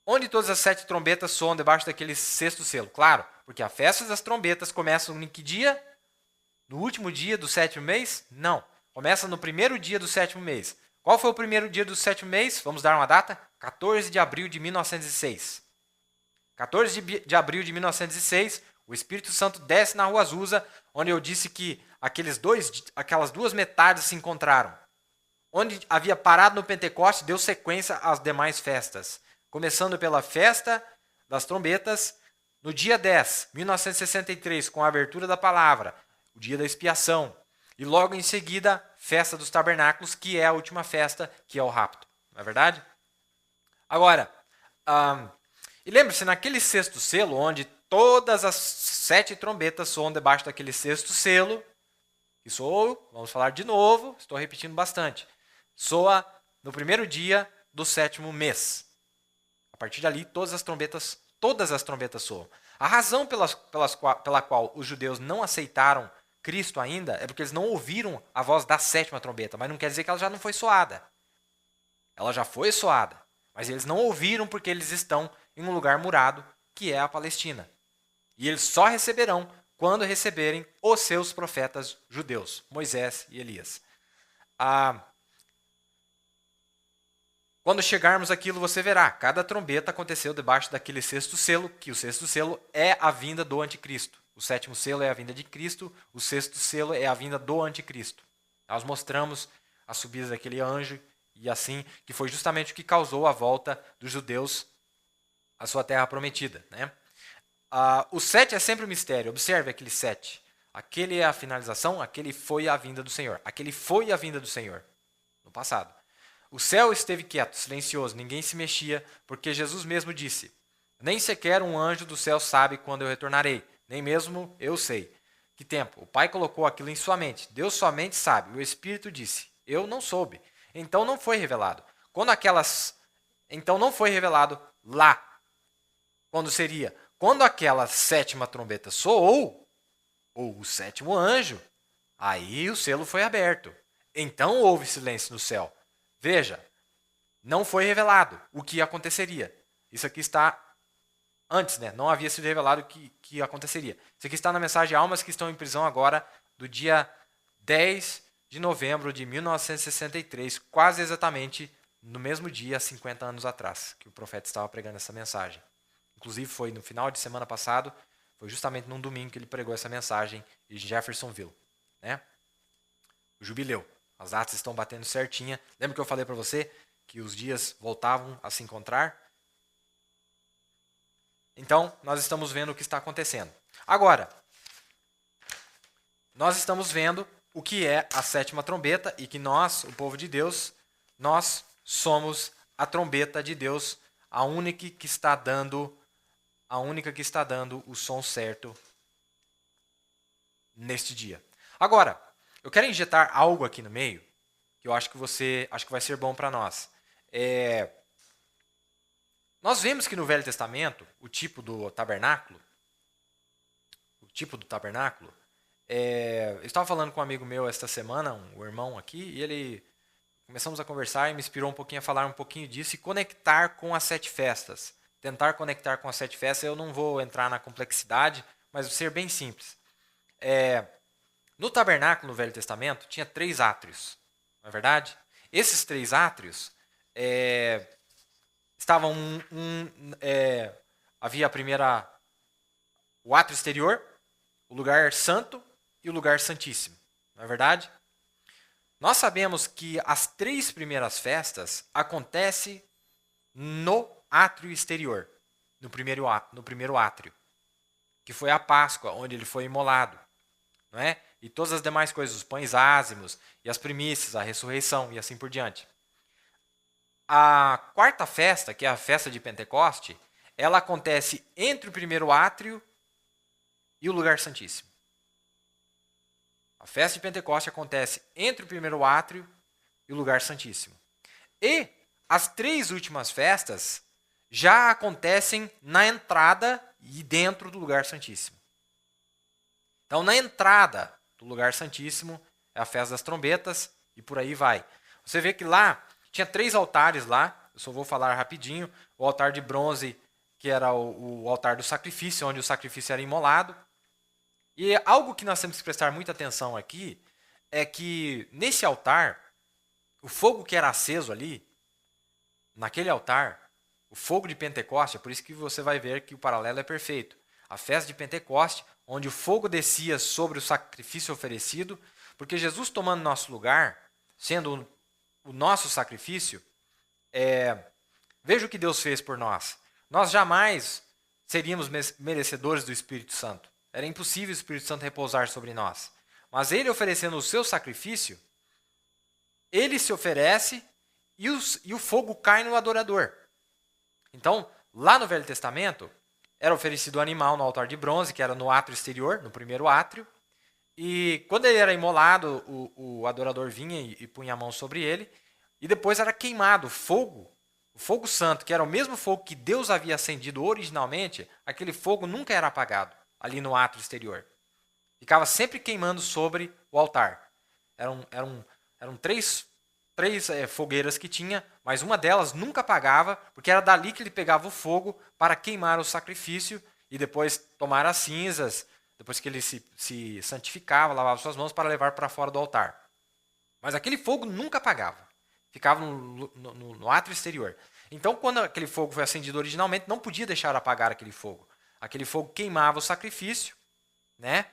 Onde todas as 7 trombetas soam debaixo daquele 6º selo? Claro, porque a festa das trombetas começa em que dia? No último dia do 7º mês? Não. Começa no primeiro dia do 7º mês. Qual foi o primeiro dia do 7º mês? Vamos dar uma data? 14 de abril de 1906. 14 de abril de 1906, o Espírito Santo desce na Rua Azusa, onde eu disse que aquelas duas metades se encontraram. Onde havia parado no Pentecoste, deu sequência às demais festas. Começando pela festa das trombetas, no dia 10, 1963, com a abertura da palavra, o dia da expiação. E logo em seguida, festa dos tabernáculos, que é a última festa, que é o rapto. Não é verdade? Agora, e lembre-se, naquele 6º selo, onde todas as 7 trombetas soam debaixo daquele 6º selo, que soou, vamos falar de novo, estou repetindo bastante, soa no primeiro dia do 7º mês. A partir dali, todas as trombetas soam. A razão pela qual os judeus não aceitaram Cristo ainda é porque eles não ouviram a voz da 7ª trombeta, mas não quer dizer que ela já não foi soada. Ela já foi soada, mas eles não ouviram porque eles estão em um lugar murado, que é a Palestina. E eles só receberão quando receberem os seus profetas judeus, Moisés e Elias. Quando chegarmos àquilo, você verá, cada trombeta aconteceu debaixo daquele sexto selo, que o sexto selo é a vinda do anticristo. O sétimo selo é a vinda de Cristo, o sexto selo é a vinda do anticristo. Nós mostramos a subida daquele anjo, e assim, que foi justamente o que causou a volta dos judeus à sua terra prometida, né? O 7 é sempre um mistério. Observe aquele 7. Aquele é a finalização, aquele foi a vinda do Senhor. Aquele foi a vinda do Senhor no passado. O céu esteve quieto, silencioso, ninguém se mexia, porque Jesus mesmo disse: nem sequer um anjo do céu sabe quando eu retornarei, nem mesmo eu sei. Que tempo? O Pai colocou aquilo em sua mente. Deus somente sabe. O Espírito disse: eu não soube. Então não foi revelado. Então não foi revelado lá. Quando seria? Quando aquela sétima trombeta soou, ou o sétimo anjo, aí o selo foi aberto. Então houve silêncio no céu. Veja, não foi revelado o que aconteceria. Isso aqui está antes, né? Não havia sido revelado o que aconteceria. Isso aqui está na mensagem Almas que estão em prisão agora, do dia 10 de novembro de 1963, quase exatamente no mesmo dia, 50 anos atrás, que o profeta estava pregando essa mensagem. Inclusive foi no final de semana passado, foi justamente num domingo que ele pregou essa mensagem em Jeffersonville, né? O jubileu. As datas estão batendo certinha. Lembra que eu falei para você que os dias voltavam a se encontrar? Então, nós estamos vendo o que está acontecendo. Agora, nós estamos vendo o que é a sétima trombeta e que nós, o povo de Deus, nós somos a trombeta de Deus, a única que está dando o som certo neste dia. Agora, eu quero injetar algo aqui no meio que eu acho que vai ser bom para nós. Nós vemos que no Velho Testamento, o tipo do tabernáculo, eu estava falando com um amigo meu esta semana, um irmão aqui, e começamos a conversar e me inspirou um pouquinho a falar um pouquinho disso e conectar com as 7 festas. Tentar conectar com as 7 festas, eu não vou entrar na complexidade, mas vou ser bem simples. No tabernáculo, no Velho Testamento, tinha 3 átrios, não é verdade? Esses 3 átrios estavam havia o átrio exterior, o lugar santo e o lugar santíssimo, não é verdade? Nós sabemos que as 3 primeiras festas acontecem no átrio exterior, no primeiro átrio, que foi a Páscoa, onde ele foi imolado, não é? E todas as demais coisas, os pães ázimos e as primícias, a ressurreição e assim por diante. A quarta festa, que é a festa de Pentecoste, ela acontece entre o primeiro átrio e o lugar santíssimo. A festa de Pentecoste acontece entre o primeiro átrio e o lugar santíssimo. E as 3 últimas festas já acontecem na entrada e dentro do lugar santíssimo. Então, na entrada do lugar santíssimo é a festa das trombetas e por aí vai. Você vê que lá tinha 3 altares lá, eu só vou falar rapidinho. O altar de bronze, que era o altar do sacrifício, onde o sacrifício era imolado. E algo que nós temos que prestar muita atenção aqui é que nesse altar, o fogo que era aceso ali, naquele altar, o fogo de Pentecoste, é por isso que você vai ver que o paralelo é perfeito. A festa de Pentecoste, onde o fogo descia sobre o sacrifício oferecido, porque Jesus tomando nosso lugar, sendo o nosso sacrifício, veja o que Deus fez por nós. Nós jamais seríamos merecedores do Espírito Santo. Era impossível o Espírito Santo repousar sobre nós. Mas ele oferecendo o seu sacrifício, ele se oferece e o fogo cai no adorador. Então, lá no Velho Testamento, era oferecido o animal no altar de bronze, que era no átrio exterior, no primeiro átrio. E quando ele era imolado, o adorador vinha e punha a mão sobre ele. E depois era queimado o fogo santo, que era o mesmo fogo que Deus havia acendido originalmente. Aquele fogo nunca era apagado ali no átrio exterior. Ficava sempre queimando sobre o altar. Eram 3 três fogueiras que tinha, mas uma delas nunca apagava, porque era dali que ele pegava o fogo para queimar o sacrifício e depois tomar as cinzas, depois que ele se santificava, lavava suas mãos para levar para fora do altar. Mas aquele fogo nunca apagava, ficava no átrio exterior. Então, quando aquele fogo foi acendido originalmente, não podia deixar apagar aquele fogo. Aquele fogo queimava o sacrifício, né?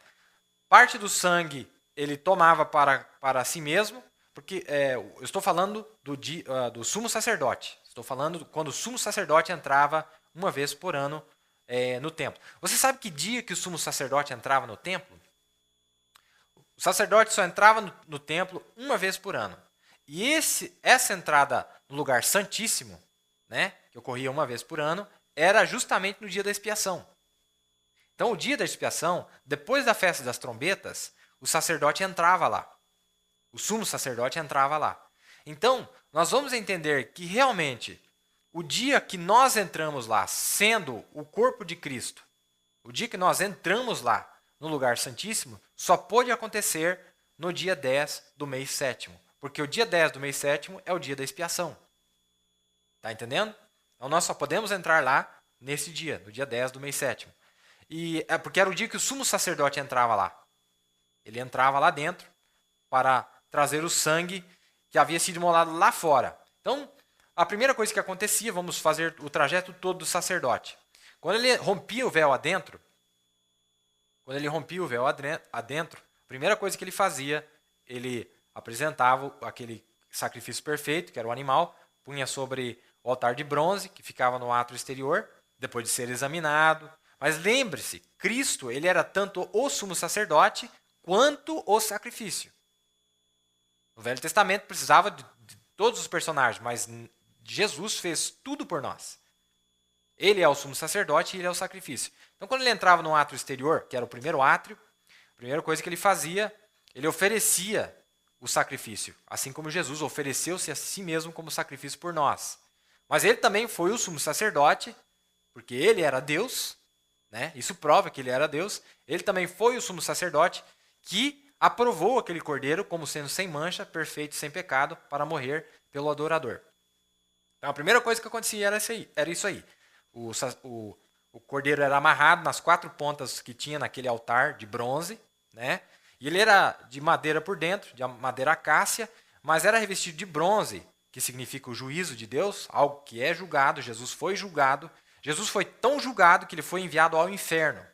Parte do sangue ele tomava para si mesmo, porque eu estou falando do sumo sacerdote. Estou falando quando o sumo sacerdote entrava uma vez por ano no templo. Você sabe que dia que o sumo sacerdote entrava no templo? O sacerdote só entrava no templo uma vez por ano. E essa entrada no lugar santíssimo, né, que ocorria uma vez por ano, era justamente no dia da expiação. Então, o dia da expiação, depois da festa das trombetas, o sacerdote entrava lá. O sumo sacerdote entrava lá. Então, nós vamos entender que realmente o dia que nós entramos lá, sendo o corpo de Cristo, o dia que nós entramos lá no lugar santíssimo, só pôde acontecer no dia 10 do mês sétimo. Porque o dia 10 do mês sétimo é o dia da expiação. Tá entendendo? Então nós só podemos entrar lá nesse dia, no dia 10 do mês sétimo. E é porque era o dia que o sumo sacerdote entrava lá. Ele entrava lá dentro para trazer o sangue que havia sido imolado lá fora. Então, a primeira coisa que acontecia, vamos fazer o trajeto todo do sacerdote. Quando ele rompia o véu adentro, a primeira coisa que ele fazia, ele apresentava aquele sacrifício perfeito, que era o animal, punha sobre o altar de bronze, que ficava no átrio exterior, depois de ser examinado. Mas lembre-se, Cristo ele era tanto o sumo sacerdote quanto o sacrifício. No Velho Testamento precisava de todos os personagens, mas Jesus fez tudo por nós. Ele é o sumo sacerdote e ele é o sacrifício. Então, quando ele entrava no átrio exterior, que era o primeiro átrio, a primeira coisa que ele fazia, ele oferecia o sacrifício, assim como Jesus ofereceu-se a si mesmo como sacrifício por nós. Mas ele também foi o sumo sacerdote, porque ele era Deus, né? Isso prova que ele era Deus. Ele também foi o sumo sacerdote que aprovou aquele cordeiro como sendo sem mancha, perfeito, sem pecado, para morrer pelo adorador. Então a primeira coisa que acontecia era isso aí. O cordeiro era amarrado nas 4 pontas que tinha naquele altar de bronze, né? E ele era de madeira por dentro, de madeira acácia, mas era revestido de bronze, que significa o juízo de Deus, algo que é julgado. Jesus foi julgado. Jesus foi tão julgado que ele foi enviado ao inferno.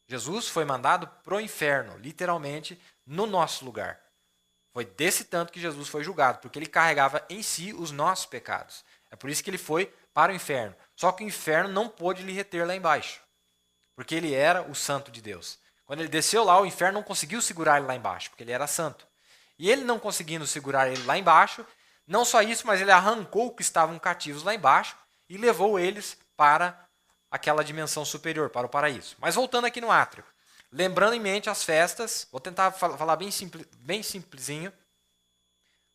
Jesus foi mandado para o inferno, literalmente, no nosso lugar. Foi desse tanto que Jesus foi julgado, porque ele carregava em si os nossos pecados. É por isso que ele foi para o inferno. Só que o inferno não pôde lhe reter lá embaixo, porque ele era o santo de Deus. Quando ele desceu lá, o inferno não conseguiu segurar ele lá embaixo, porque ele era santo. E ele não conseguindo segurar ele lá embaixo, não só isso, mas ele arrancou os que estavam cativos lá embaixo e levou eles para aquela dimensão superior, para o paraíso. Mas voltando aqui no átrio, lembrando em mente as festas, vou tentar falar bem simplesinho,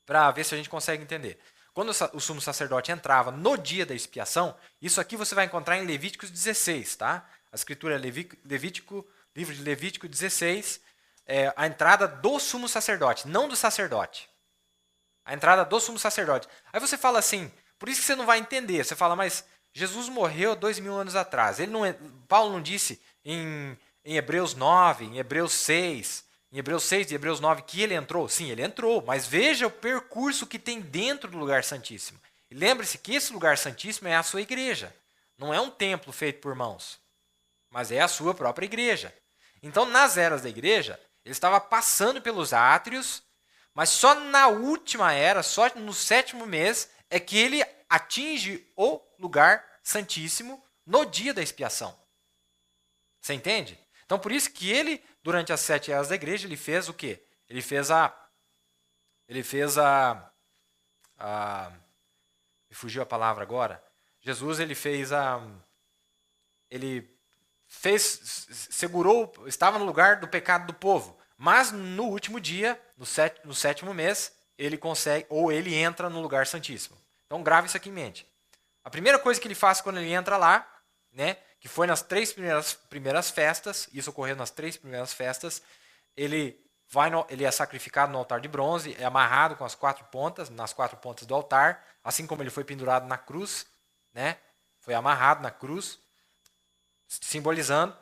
para ver se a gente consegue entender. Quando o sumo sacerdote entrava no dia da expiação, isso aqui você vai encontrar em Levíticos 16, tá? A escritura é livro de Levítico 16, a entrada do sumo sacerdote, não do sacerdote. A entrada do sumo sacerdote. Aí você fala assim, por isso que você não vai entender. Você fala, mas Jesus morreu 2000 anos atrás. Paulo não disse em Hebreus 9, em Hebreus 6, em Hebreus 6 e Hebreus 9 que ele entrou? Sim, ele entrou, mas veja o percurso que tem dentro do lugar santíssimo. E lembre-se que esse lugar santíssimo é a sua igreja. Não é um templo feito por mãos, mas é a sua própria igreja. Então, nas eras da igreja, ele estava passando pelos átrios, mas só na última era, só no 7º mês, é que ele atinge o lugar santíssimo no dia da expiação. Você entende? Então, por isso que ele, durante as 7 eras da igreja, ele fez o quê? Ele fez me fugiu a palavra agora. Jesus, segurou, estava no lugar do pecado do povo. Mas no último dia, no 7º mês, ele consegue, ou ele entra no lugar santíssimo. Então grave isso aqui em mente. A primeira coisa que ele faz quando ele entra lá, né, que foi nas 3 primeiras festas, isso ocorreu nas 3 primeiras festas, ele ele é sacrificado no altar de bronze, é amarrado com as 4 pontas, nas 4 pontas do altar, assim como ele foi pendurado na cruz, né? Foi amarrado na cruz, simbolizando,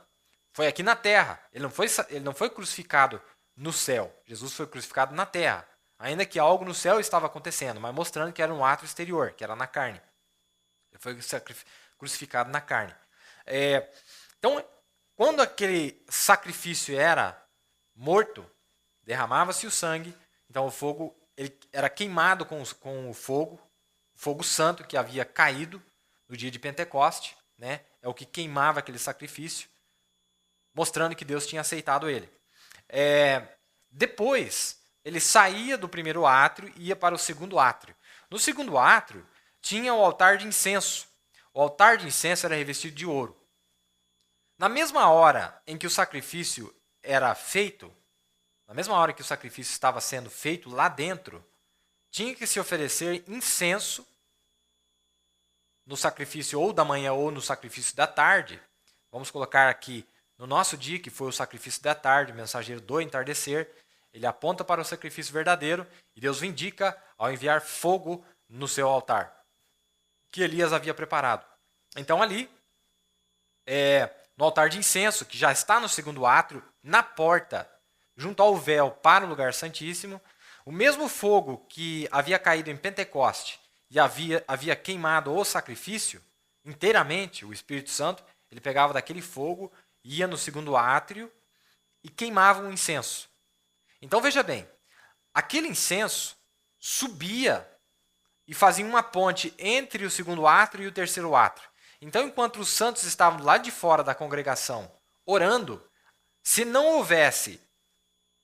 foi aqui na terra. Ele não foi crucificado no céu. Jesus foi crucificado na terra. Ainda que algo no céu estava acontecendo, mas mostrando que era um ato exterior, que era na carne. Ele foi crucificado na carne. Então, quando aquele sacrifício era morto, derramava-se o sangue, então o fogo ele era queimado com o fogo santo que havia caído no dia de Pentecoste, né? É o que queimava aquele sacrifício, mostrando que Deus tinha aceitado ele. Depois, ele saía do primeiro átrio e ia para o segundo átrio. No segundo átrio, tinha o altar de incenso. O altar de incenso era revestido de ouro. Na mesma hora em que o sacrifício era feito, na mesma hora que o sacrifício estava sendo feito lá dentro, tinha que se oferecer incenso no sacrifício ou da manhã ou no sacrifício da tarde. Vamos colocar aqui no nosso dia, que foi o sacrifício da tarde, o mensageiro do entardecer, ele aponta para o sacrifício verdadeiro e Deus vindica ao enviar fogo no seu altar, que Elias havia preparado. Então ali, no altar de incenso, que já está no segundo átrio, na porta, junto ao véu para o lugar santíssimo, o mesmo fogo que havia caído em Pentecoste e havia queimado o sacrifício inteiramente, o Espírito Santo, ele pegava daquele fogo, ia no segundo átrio e queimava um incenso. Então veja bem, aquele incenso subia e fazia uma ponte entre o segundo átrio e o terceiro átrio. Então, enquanto os santos estavam lá de fora da congregação orando, se não houvesse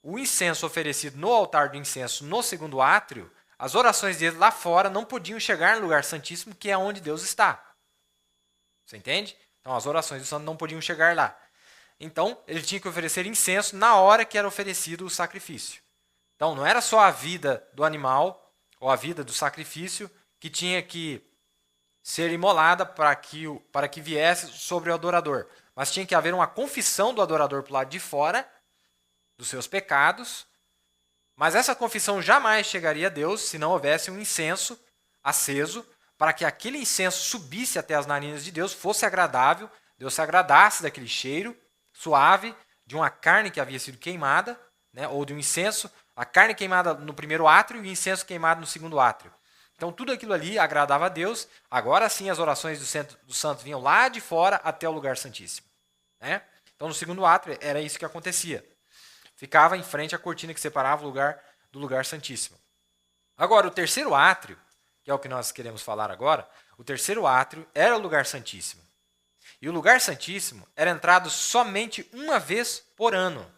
o incenso oferecido no altar do incenso no segundo átrio, as orações deles lá fora não podiam chegar no lugar santíssimo, que é onde Deus está. Você entende? Então, as orações do santo não podiam chegar lá. Então, ele tinha que oferecer incenso na hora que era oferecido o sacrifício. Então, não era só a vida do animal ou a vida do sacrifício que tinha que ser imolada para que viesse sobre o adorador. Mas tinha que haver uma confissão do adorador para o lado de fora dos seus pecados. Mas essa confissão jamais chegaria a Deus se não houvesse um incenso aceso para que aquele incenso subisse até as narinas de Deus, fosse agradável, Deus se agradasse daquele cheiro suave de uma carne que havia sido queimada, né, ou de um incenso, a carne queimada no primeiro átrio e o incenso queimado no segundo átrio. Então tudo aquilo ali agradava a Deus, agora sim as orações do santo vinham lá de fora até o lugar santíssimo. Né? Então no segundo átrio era isso que acontecia. Ficava em frente à cortina que separava o lugar do lugar santíssimo. Agora o terceiro átrio, que é o que nós queremos falar agora, o terceiro átrio era o lugar santíssimo. E o lugar santíssimo era entrado somente uma vez por ano.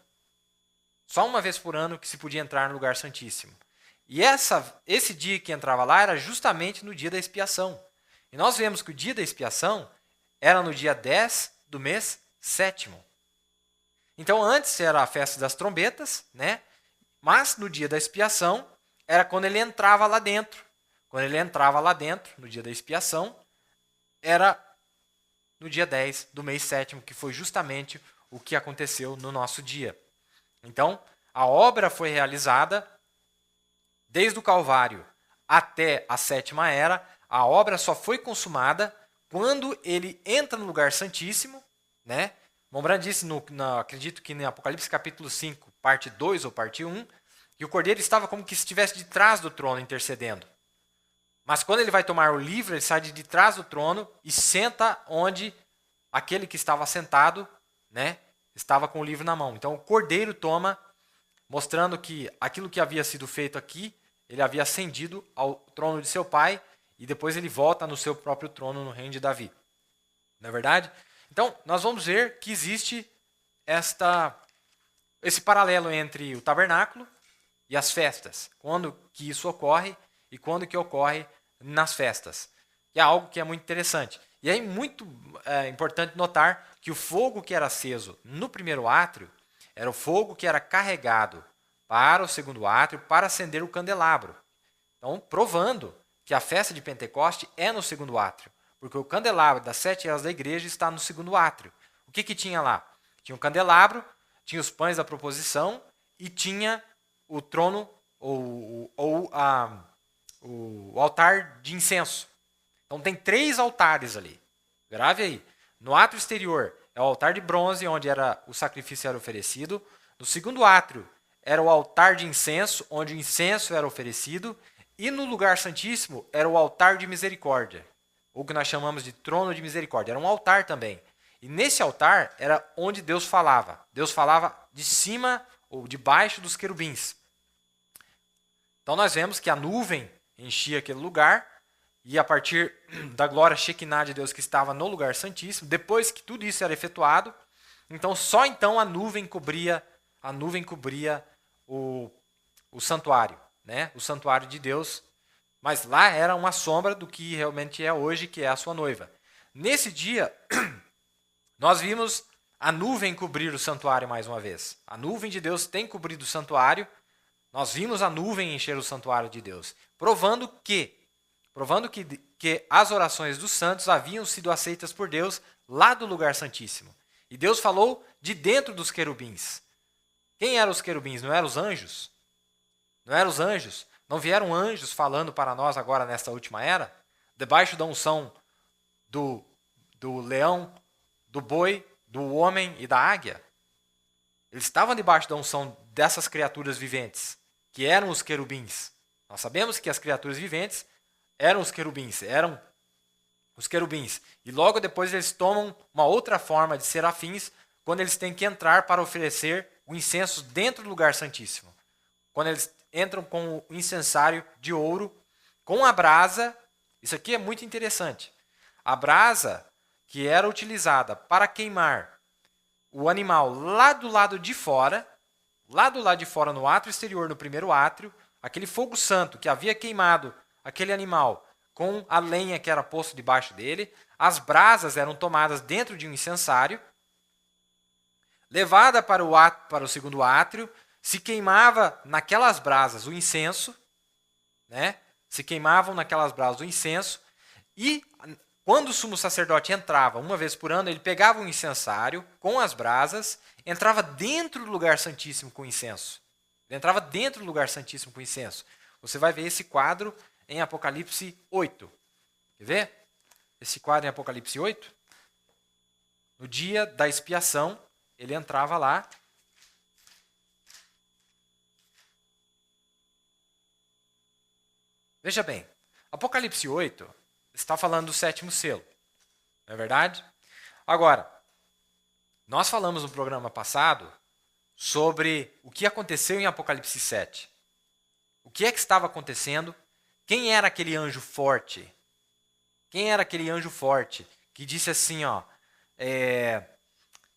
Só uma vez por ano que se podia entrar no lugar santíssimo. E esse dia que entrava lá era justamente no dia da expiação. E nós vemos que o dia da expiação era no dia 10 do mês 7º. Então antes era a festa das trombetas, né? Mas no dia da expiação era quando ele entrava lá dentro. Quando ele entrava lá dentro, no dia da expiação, era no dia 10 do mês 7º, que foi justamente o que aconteceu no nosso dia. Então, a obra foi realizada desde o Calvário até a 7ª era. A obra só foi consumada quando ele entra no lugar santíssimo, né? Mombran disse, acredito que no Apocalipse capítulo 5, parte 2 ou parte 1, que o Cordeiro estava como que estivesse de trás do trono intercedendo. Mas quando ele vai tomar o livro, ele sai de trás do trono e senta onde aquele que estava sentado, né, estava com o livro na mão. Então o Cordeiro toma, mostrando que aquilo que havia sido feito aqui, ele havia ascendido ao trono de seu pai e depois ele volta no seu próprio trono no reino de Davi. Não é verdade? Então nós vamos ver que existe esse paralelo entre o tabernáculo e as festas. Quando que isso ocorre e quando que ocorre nas festas. Que é algo que é muito interessante. E é muito importante notar que o fogo que era aceso no primeiro átrio era o fogo que era carregado para o segundo átrio para acender o candelabro. Então, provando que a festa de Pentecoste é no segundo átrio. Porque o candelabro das 7 eras da igreja está no segundo átrio. O que tinha lá? Tinha o candelabro, tinha os pães da proposição e tinha o trono ou o altar de incenso. Então tem 3 altares ali. Grave aí. No átrio exterior é o altar de bronze, onde o sacrifício era oferecido. No segundo átrio era o altar de incenso, onde o incenso era oferecido. E no lugar santíssimo era o altar de misericórdia, ou que nós chamamos de trono de misericórdia. Era um altar também. E nesse altar era onde Deus falava. Deus falava de cima ou debaixo dos querubins. Então nós vemos que a nuvem enchia aquele lugar, e a partir da glória Shekinah de Deus que estava no lugar santíssimo, depois que tudo isso era efetuado, então só então a nuvem cobria o santuário, né? O santuário de Deus. Mas lá era uma sombra do que realmente é hoje, que é a sua noiva. Nesse dia, nós vimos a nuvem cobrir o santuário mais uma vez. A nuvem de Deus tem cobrido o santuário. Nós vimos a nuvem encher o santuário de Deus, provando que as orações dos santos haviam sido aceitas por Deus lá do lugar santíssimo. E Deus falou de dentro dos querubins. Quem eram os querubins? Não eram os anjos? Não eram os anjos? Não vieram anjos falando para nós agora nesta última era? Debaixo da unção do leão, do boi, do homem e da águia? Eles estavam debaixo da unção dessas criaturas viventes, que eram os querubins. Nós sabemos que as criaturas viventes eram os querubins. E logo depois eles tomam uma outra forma de serafins, quando eles têm que entrar para oferecer o incenso dentro do lugar santíssimo. Quando eles entram com o incensário de ouro, com a brasa. Isso aqui é muito interessante. A brasa que era utilizada para queimar o animal lá do lado de fora no átrio exterior, no primeiro átrio, aquele fogo santo que havia queimado aquele animal com a lenha que era posta debaixo dele, as brasas eram tomadas dentro de um incensário, levada para o segundo átrio, se queimava naquelas brasas o incenso, né? Se queimavam naquelas brasas o incenso, e quando o sumo sacerdote entrava uma vez por ano, ele pegava um incensário com as brasas, entrava dentro do lugar santíssimo com incenso. Ele entrava dentro do lugar santíssimo com incenso. Você vai ver esse quadro em Apocalipse 8. Quer ver? Esse quadro em Apocalipse 8. No dia da expiação, ele entrava lá. Veja bem, Apocalipse 8 está falando do 7º selo. Não é verdade? Agora, nós falamos no programa passado sobre o que aconteceu em Apocalipse 7. O que é que estava acontecendo? Quem era aquele anjo forte? Quem era aquele anjo forte que disse assim, ó,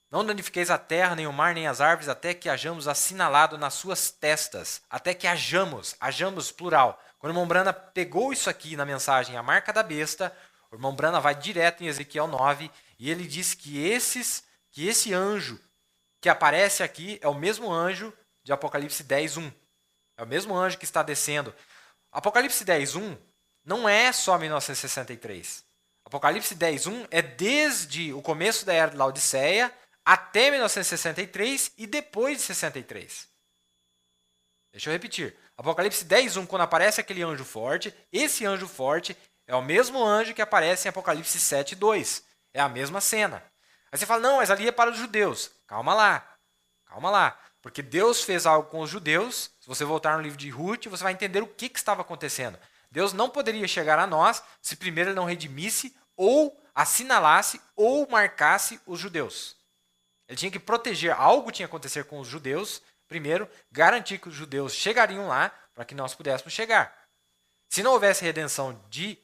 não danifiqueis a terra, nem o mar, nem as árvores, até que hajamos assinalado nas suas testas. Até que hajamos plural. Quando o irmão Brana pegou isso aqui na mensagem, a marca da besta, o irmão Brana vai direto em Ezequiel 9, e ele diz que esse anjo que aparece aqui é o mesmo anjo de Apocalipse 10:1. É o mesmo anjo que está descendo. Apocalipse 10:1 não é só 1963. Apocalipse 10:1 é desde o começo da Era de Laodiceia até 1963 e depois de 63. Deixa eu repetir. Apocalipse 10:1, quando aparece aquele anjo forte, esse anjo forte é o mesmo anjo que aparece em Apocalipse 7:2. É a mesma cena. Aí você fala, não, mas ali é para os judeus. Calma lá. Porque Deus fez algo com os judeus. Se você voltar no livro de Ruth, você vai entender o que estava acontecendo. Deus não poderia chegar a nós se primeiro ele não redimisse, ou assinalasse, ou marcasse os judeus. Ele tinha que proteger, algo tinha que acontecer com os judeus, primeiro, garantir que os judeus chegariam lá, para que nós pudéssemos chegar. Se não houvesse redenção de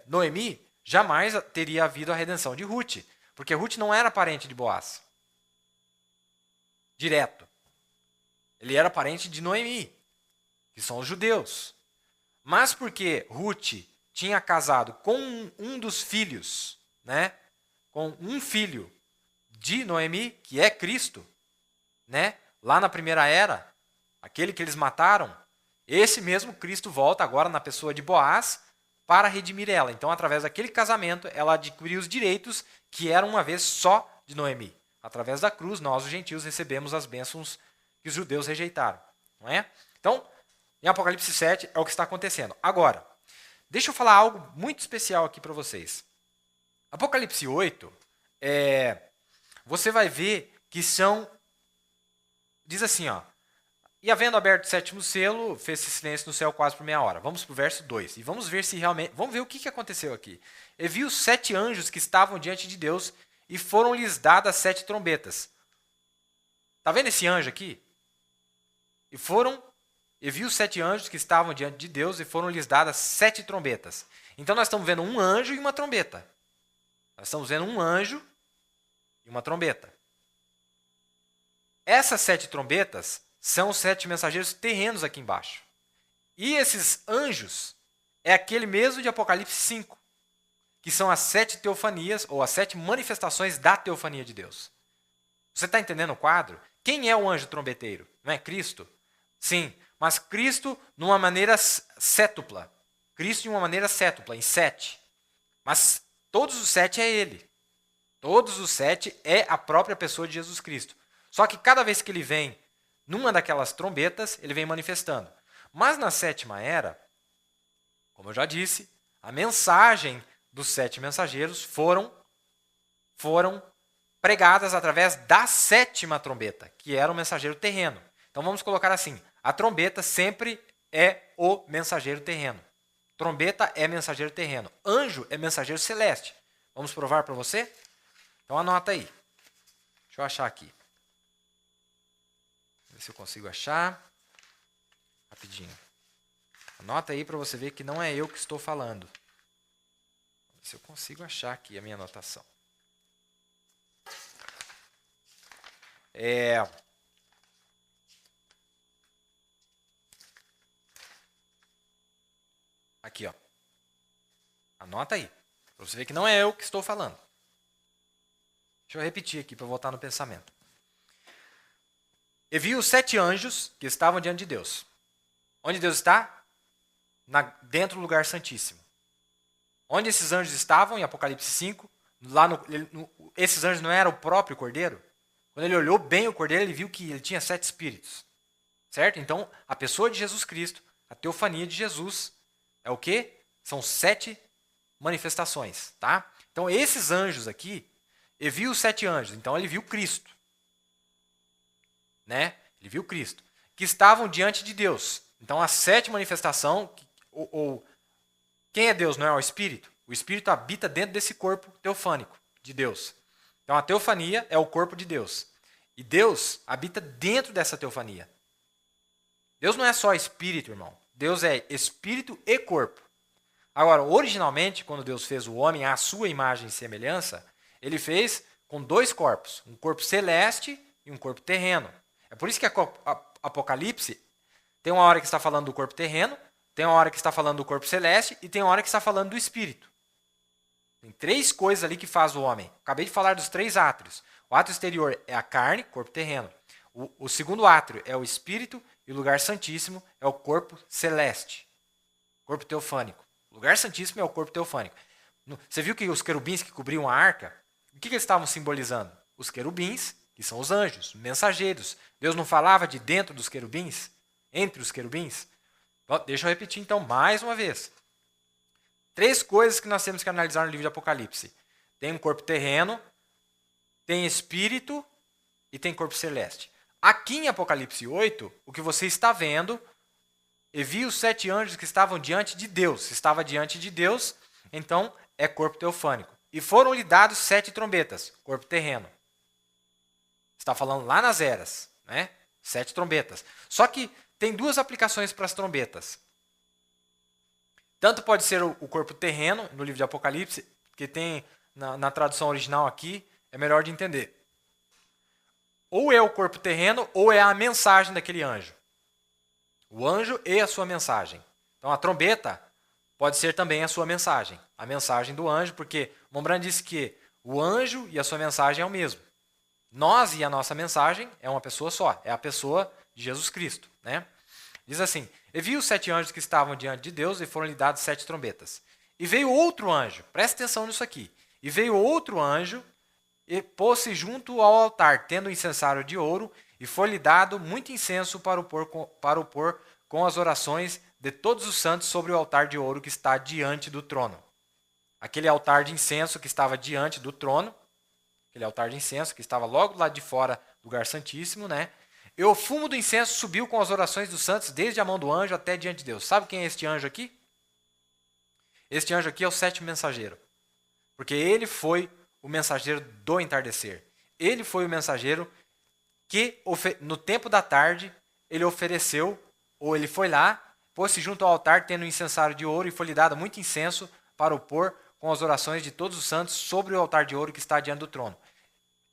Noemi, jamais teria havido a redenção de Ruth, porque Ruth não era parente de Boaz. Direto. Ele era parente de Noemi, que são os judeus. Mas porque Ruth tinha casado com um dos filhos, né? Com um filho de Noemi, que é Cristo, né? Lá na primeira era, aquele que eles mataram, esse mesmo Cristo volta agora na pessoa de Boaz para redimir ela. Então, através daquele casamento, ela adquiriu os direitos que eram uma vez só de Noemi. Através da cruz, nós, os gentios, recebemos as bênçãos que os judeus rejeitaram. Não é? Então, em Apocalipse 7 é o que está acontecendo. Agora, deixa eu falar algo muito especial aqui para vocês. Apocalipse 8, você vai ver que são... Diz assim, ó. E havendo aberto o sétimo selo, fez-se silêncio no céu quase por meia hora. Vamos para o verso 2. E vamos ver se realmente... Vamos ver o que aconteceu aqui. E viu 7 anjos que estavam diante de Deus e foram-lhes dadas 7 trombetas. Está vendo esse anjo aqui? E viu 7 anjos que estavam diante de Deus e foram-lhes dadas 7 trombetas. Então nós estamos vendo um anjo e uma trombeta. Nós estamos vendo um anjo e uma trombeta. Essas 7 trombetas são os 7 mensageiros terrenos aqui embaixo. E esses anjos é aquele mesmo de Apocalipse 5, que são as 7 teofanias, ou as 7 manifestações da teofania de Deus. Você está entendendo o quadro? Quem é o anjo trombeteiro? Não é Cristo? Sim, mas Cristo numa maneira sétupla. Cristo de uma maneira sétupla, em 7. Mas todos os 7 é Ele. Todos os 7 é a própria pessoa de Jesus Cristo. Só que cada vez que ele vem numa daquelas trombetas, ele vem manifestando. Mas na 7ª era, como eu já disse, a mensagem dos 7 mensageiros foram pregadas através da 7ª trombeta, que era o mensageiro terreno. Então vamos colocar assim, a trombeta sempre é o mensageiro terreno. Trombeta é mensageiro terreno. Anjo é mensageiro celeste. Vamos provar para você? Então anota aí. Deixa eu achar aqui. Ver se eu consigo achar. Rapidinho. Anota aí para você ver que não é eu que estou falando. Ver se eu consigo achar aqui a minha anotação. Aqui, ó. Anota aí. Para você ver que não é eu que estou falando. Deixa eu repetir aqui para voltar no pensamento. E vi os 7 anjos que estavam diante de Deus. Onde Deus está? Dentro do lugar santíssimo. Onde esses anjos estavam, em Apocalipse 5, esses anjos não eram o próprio Cordeiro? Quando ele olhou bem o Cordeiro, ele viu que ele tinha 7 espíritos. Certo? Então, a pessoa de Jesus Cristo, a teofania de Jesus, é o quê? São 7 manifestações. Tá? Então, esses anjos aqui, ele viu os 7 anjos. Então, ele viu Cristo. Né? Ele viu Cristo. Que estavam diante de Deus. Então, a 7ª manifestação, quem é Deus? Não é o Espírito? O Espírito habita dentro desse corpo teofânico de Deus. Então, a teofania é o corpo de Deus. E Deus habita dentro dessa teofania. Deus não é só Espírito, irmão. Deus é Espírito e corpo. Agora, originalmente, quando Deus fez o homem à sua imagem e semelhança, ele fez com 2 corpos. Um corpo celeste e um corpo terreno. É por isso que Apocalipse tem uma hora que está falando do corpo terreno, tem uma hora que está falando do corpo celeste e tem uma hora que está falando do espírito. Tem 3 coisas ali que faz o homem. Acabei de falar dos 3 átrios. O átrio exterior é a carne, corpo terreno. O segundo átrio é o espírito e o lugar santíssimo é o corpo celeste, corpo teofânico. O lugar santíssimo é o corpo teofânico. Você viu que os querubins que cobriam a arca, o que eles estavam simbolizando? Os querubins, que são os anjos, mensageiros. Deus não falava de dentro dos querubins? Entre os querubins? Então, deixa eu repetir então mais uma vez. 3 coisas que nós temos que analisar no livro de Apocalipse. Tem um corpo terreno, tem espírito e tem corpo celeste. Aqui em Apocalipse 8, o que você está vendo, e vi os 7 anjos que estavam diante de Deus. Se estava diante de Deus, então é corpo teofânico. E foram-lhe dados 7 trombetas, corpo terreno. Está falando lá nas eras, né? 7 trombetas. Só que tem 2 aplicações para as trombetas. Tanto pode ser o corpo terreno, no livro de Apocalipse, que tem na tradução original aqui, é melhor de entender. Ou é o corpo terreno, ou é a mensagem daquele anjo. O anjo e a sua mensagem. Então a trombeta pode ser também a sua mensagem. A mensagem do anjo, porque Mombrand disse que o anjo e a sua mensagem é o mesmo. Nós e a nossa mensagem é uma pessoa só, é a pessoa de Jesus Cristo. Né? Diz assim, e vi os 7 anjos que estavam diante de Deus e foram-lhe dados 7 trombetas. E veio outro anjo, presta atenção nisso aqui, e veio outro anjo e pôs-se junto ao altar, tendo um incensário de ouro, e foi-lhe dado muito incenso para o pôr com as orações de todos os santos sobre o altar de ouro que está diante do trono. Aquele altar de incenso que estava diante do trono, aquele altar de incenso que estava logo lá de fora do lugar santíssimo, né? E o fumo do incenso subiu com as orações dos santos desde a mão do anjo até diante de Deus. Sabe quem é este anjo aqui? Este anjo aqui é o sétimo mensageiro. Porque ele foi o mensageiro do entardecer. Ele foi o mensageiro que, no tempo da tarde, ele ofereceu, ou ele foi lá, pôs-se junto ao altar, tendo um incensário de ouro, e foi-lhe dado muito incenso para o pôr com as orações de todos os santos sobre o altar de ouro que está diante do trono.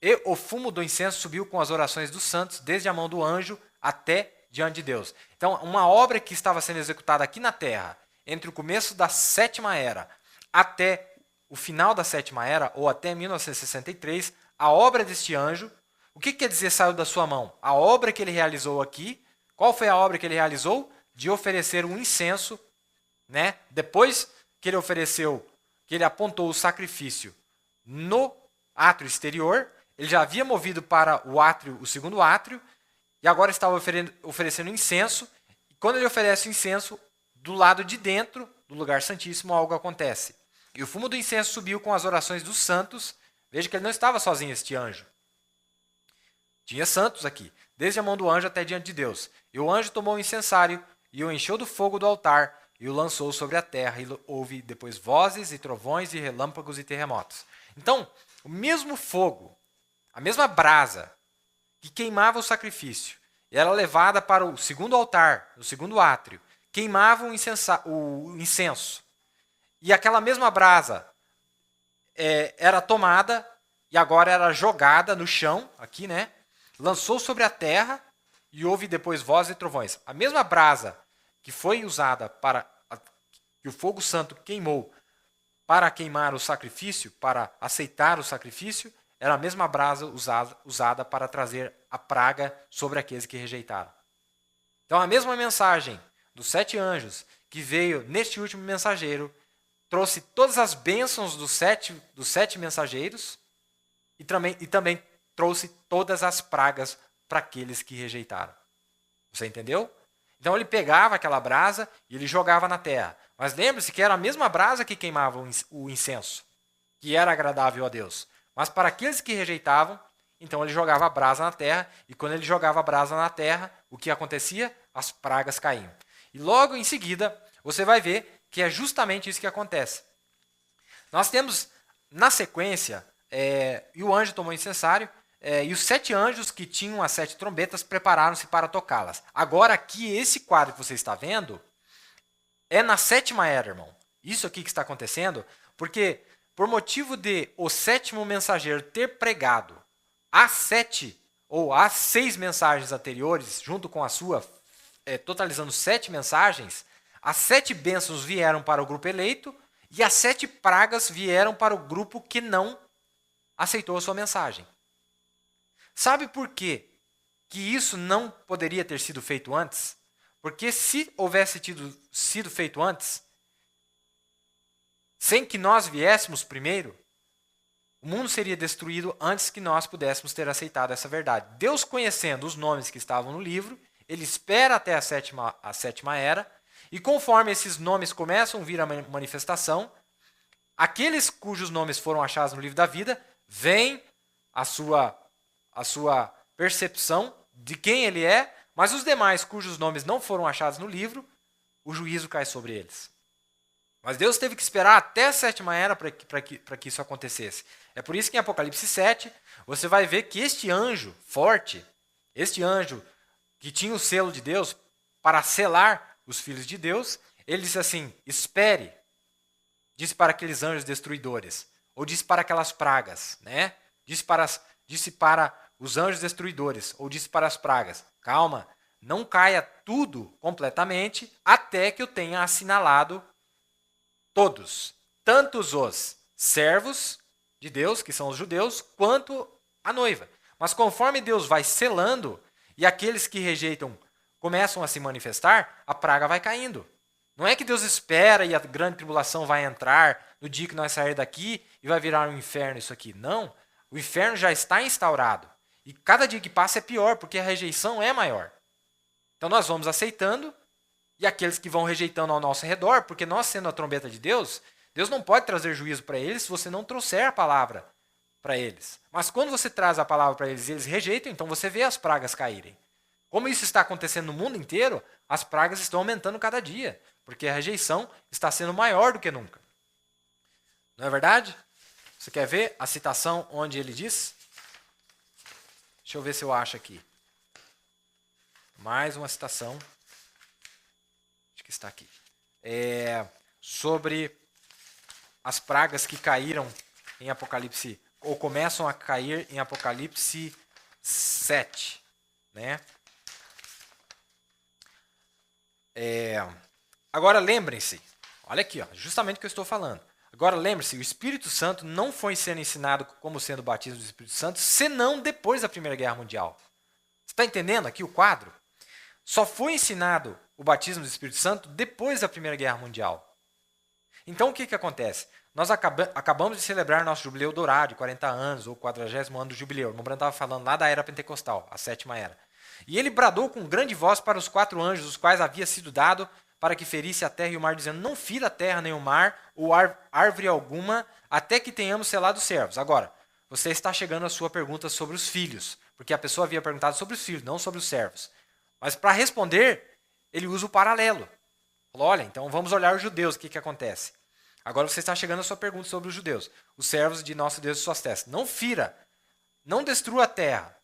E o fumo do incenso subiu com as orações dos santos, desde a mão do anjo até diante de Deus. Então, uma obra que estava sendo executada aqui na terra, entre o começo da sétima era até o final da sétima era, ou até 1963, a obra deste anjo, o que quer dizer saiu da sua mão? A obra que ele realizou aqui, qual foi a obra que ele realizou? De oferecer um incenso, né? Depois que ele ofereceu, que ele apontou o sacrifício no átrio exterior, ele já havia movido para o átrio, o segundo átrio, e agora estava oferecendo incenso, e quando ele oferece o incenso, do lado de dentro do lugar santíssimo algo acontece. E o fumo do incenso subiu com as orações dos santos. Veja que ele não estava sozinho, este anjo. Tinha santos aqui, desde a mão do anjo até diante de Deus. E o anjo tomou o incensário e o encheu do fogo do altar e o lançou sobre a terra. E houve depois vozes e trovões e relâmpagos e terremotos. Então, o mesmo fogo, a mesma brasa que queimava o sacrifício, era levada para o segundo altar, o segundo átrio, queimava o incenso. E aquela mesma brasa era tomada e agora era jogada no chão, aqui, né? Lançou sobre a terra e houve depois vozes e trovões. A mesma brasa que foi usada que o fogo santo queimou para queimar o sacrifício, para aceitar o sacrifício, era a mesma brasa usada para trazer a praga sobre aqueles que rejeitaram. Então a mesma mensagem dos 7 anjos que veio neste último mensageiro trouxe todas as bênçãos dos sete mensageiros e também trouxe todas as pragas para aqueles que rejeitaram. Você entendeu? Então ele pegava aquela brasa e ele jogava na terra. Mas lembre-se que era a mesma brasa que queimava o incenso, que era agradável a Deus. Mas para aqueles que rejeitavam, então ele jogava a brasa na terra, e quando ele jogava a brasa na terra, o que acontecia? As pragas caíam. E logo em seguida, você vai ver que é justamente isso que acontece. Nós temos, na sequência, e o anjo tomou o incensário, e os 7 anjos que tinham as 7 trombetas prepararam-se para tocá-las. Agora aqui, esse quadro que você está vendo, é na sétima era, irmão. Isso aqui que está acontecendo, porque por motivo de o 7º mensageiro ter pregado as 6 mensagens anteriores, junto com a sua, totalizando 7 mensagens, as 7 bênçãos vieram para o grupo eleito e as 7 pragas vieram para o grupo que não aceitou a sua mensagem. Sabe por quê que isso não poderia ter sido feito antes? Porque se houvesse sido feito antes, sem que nós viéssemos primeiro, o mundo seria destruído antes que nós pudéssemos ter aceitado essa verdade. Deus, conhecendo os nomes que estavam no livro, ele espera até a sétima era, e conforme esses nomes começam a vir à manifestação, aqueles cujos nomes foram achados no livro da vida, vem a sua percepção de quem ele é, mas os demais cujos nomes não foram achados no livro, o juízo cai sobre eles. Mas Deus teve que esperar até a sétima era para que isso acontecesse. É por isso que em Apocalipse 7, você vai ver que este anjo forte, este anjo que tinha o selo de Deus para selar os filhos de Deus, ele disse assim, espere, disse para aqueles anjos destruidores, ou disse para aquelas pragas, né? Disse para os anjos destruidores, ou disse para as pragas, calma, não caia tudo completamente até que eu tenha assinalado todos, tanto os servos de Deus, que são os judeus, quanto a noiva. Mas conforme Deus vai selando, e aqueles que rejeitam começam a se manifestar, a praga vai caindo. Não é que Deus espera e a grande tribulação vai entrar no dia que nós sair daqui e vai virar um inferno isso aqui. Não, o inferno já está instaurado. E cada dia que passa é pior, porque a rejeição é maior. Então nós vamos aceitando, e aqueles que vão rejeitando ao nosso redor, porque nós sendo a trombeta de Deus, Deus não pode trazer juízo para eles se você não trouxer a palavra para eles. Mas quando você traz a palavra para eles e eles rejeitam, então você vê as pragas caírem. Como isso está acontecendo no mundo inteiro, as pragas estão aumentando cada dia, porque a rejeição está sendo maior do que nunca. Não é verdade? Você quer ver a citação onde ele diz? Deixa eu ver se eu acho aqui. Mais uma citação. Acho que está aqui. Sobre as pragas que caíram em Apocalipse, ou começam a cair em Apocalipse 7. Né? Agora lembrem-se, olha aqui, ó, justamente o que eu estou falando. Agora lembre-se, o Espírito Santo não foi sendo ensinado como sendo o batismo do Espírito Santo, senão depois da Primeira Guerra Mundial. Você está entendendo aqui o quadro? Só foi ensinado o batismo do Espírito Santo depois da Primeira Guerra Mundial. Então o que acontece? Nós acabamos de celebrar nosso jubileu dourado de 40 anos, ou 40º ano do jubileu. O irmão Branham estava falando lá da era pentecostal, a 7ª era. E ele bradou com grande voz para os 4 anjos, os quais havia sido dado para que ferisse a terra e o mar, dizendo: não fira a terra nem o mar, ou árvore alguma, até que tenhamos selado os servos. Agora, você está chegando à sua pergunta sobre os filhos, porque a pessoa havia perguntado sobre os filhos, não sobre os servos. Mas para responder, ele usa o paralelo. Falou: olha, então vamos olhar os judeus, o que acontece? Agora você está chegando à sua pergunta sobre os judeus. Os servos de nosso Deus e suas testas. Não fira, não destrua a terra,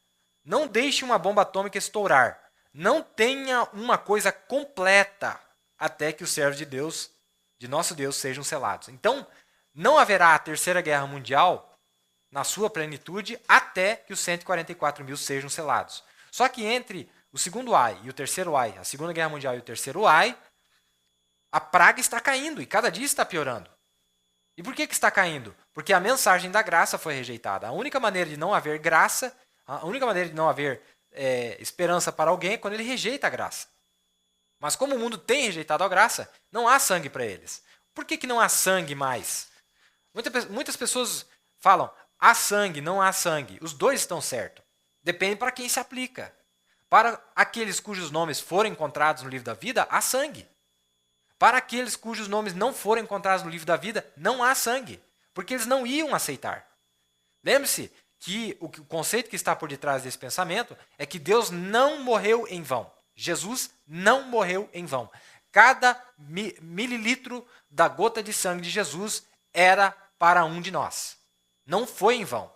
não deixe uma bomba atômica estourar, não tenha uma coisa completa até que os servos de Deus, de nosso Deus, sejam selados. Então, não haverá a Terceira Guerra Mundial na sua plenitude até que os 144 mil sejam selados. Só que entre o segundo ai e o terceiro ai, a Segunda Guerra Mundial e o terceiro ai, a praga está caindo e cada dia está piorando. E por que está caindo? Porque a mensagem da graça foi rejeitada. A única maneira de não haver graça, a única maneira de não haver esperança para alguém é quando ele rejeita a graça. Mas como o mundo tem rejeitado a graça, não há sangue para eles. Por que não há sangue mais? Muitas pessoas falam: há sangue, não há sangue. Os dois estão certos. Depende para quem se aplica. Para aqueles cujos nomes forem encontrados no livro da vida, há sangue. Para aqueles cujos nomes não forem encontrados no livro da vida, não há sangue. Porque eles não iam aceitar. Lembre-se que o conceito que está por detrás desse pensamento é que Deus não morreu em vão. Jesus não morreu em vão. Cada mililitro da gota de sangue de Jesus era para um de nós. Não foi em vão.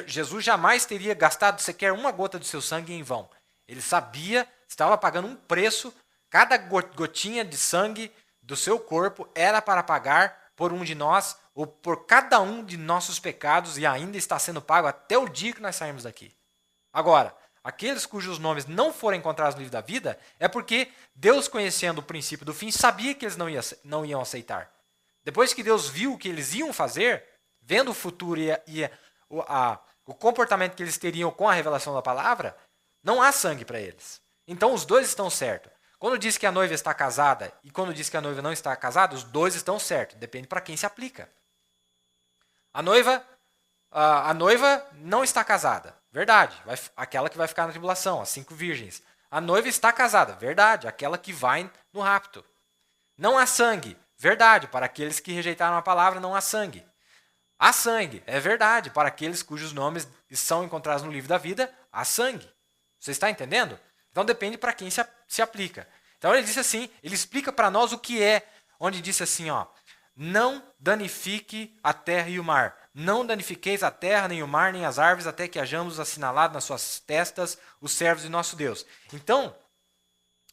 Jesus jamais teria gastado sequer uma gota do seu sangue em vão. Ele sabia, estava pagando um preço. Cada gotinha de sangue do seu corpo era para pagar por um de nós, ou por cada um de nossos pecados, e ainda está sendo pago até o dia que nós sairmos daqui. Agora, aqueles cujos nomes não foram encontrados no livro da vida, é porque Deus, conhecendo o princípio do fim, sabia que eles não iam aceitar. Depois que Deus viu o que eles iam fazer, vendo o futuro e o comportamento que eles teriam com a revelação da palavra, não há sangue para eles. Então os dois estão certos. Quando diz que a noiva está casada e quando diz que a noiva não está casada, os dois estão certos. Depende para quem se aplica. A noiva não está casada. Verdade. Aquela que vai ficar na tribulação, as 5 virgens. A noiva está casada. Verdade. Aquela que vai no rapto. Não há sangue. Verdade. Para aqueles que rejeitaram a palavra, não há sangue. Há sangue. É verdade. Para aqueles cujos nomes são encontrados no livro da vida, há sangue. Você está entendendo? Então depende para quem se aplica. Então ele disse assim, ele explica para nós o que é, onde disse assim, ó: não danifique a terra e o mar. Não danifiqueis a terra, nem o mar, nem as árvores, até que hajamos assinalado nas suas testas os servos de nosso Deus. Então,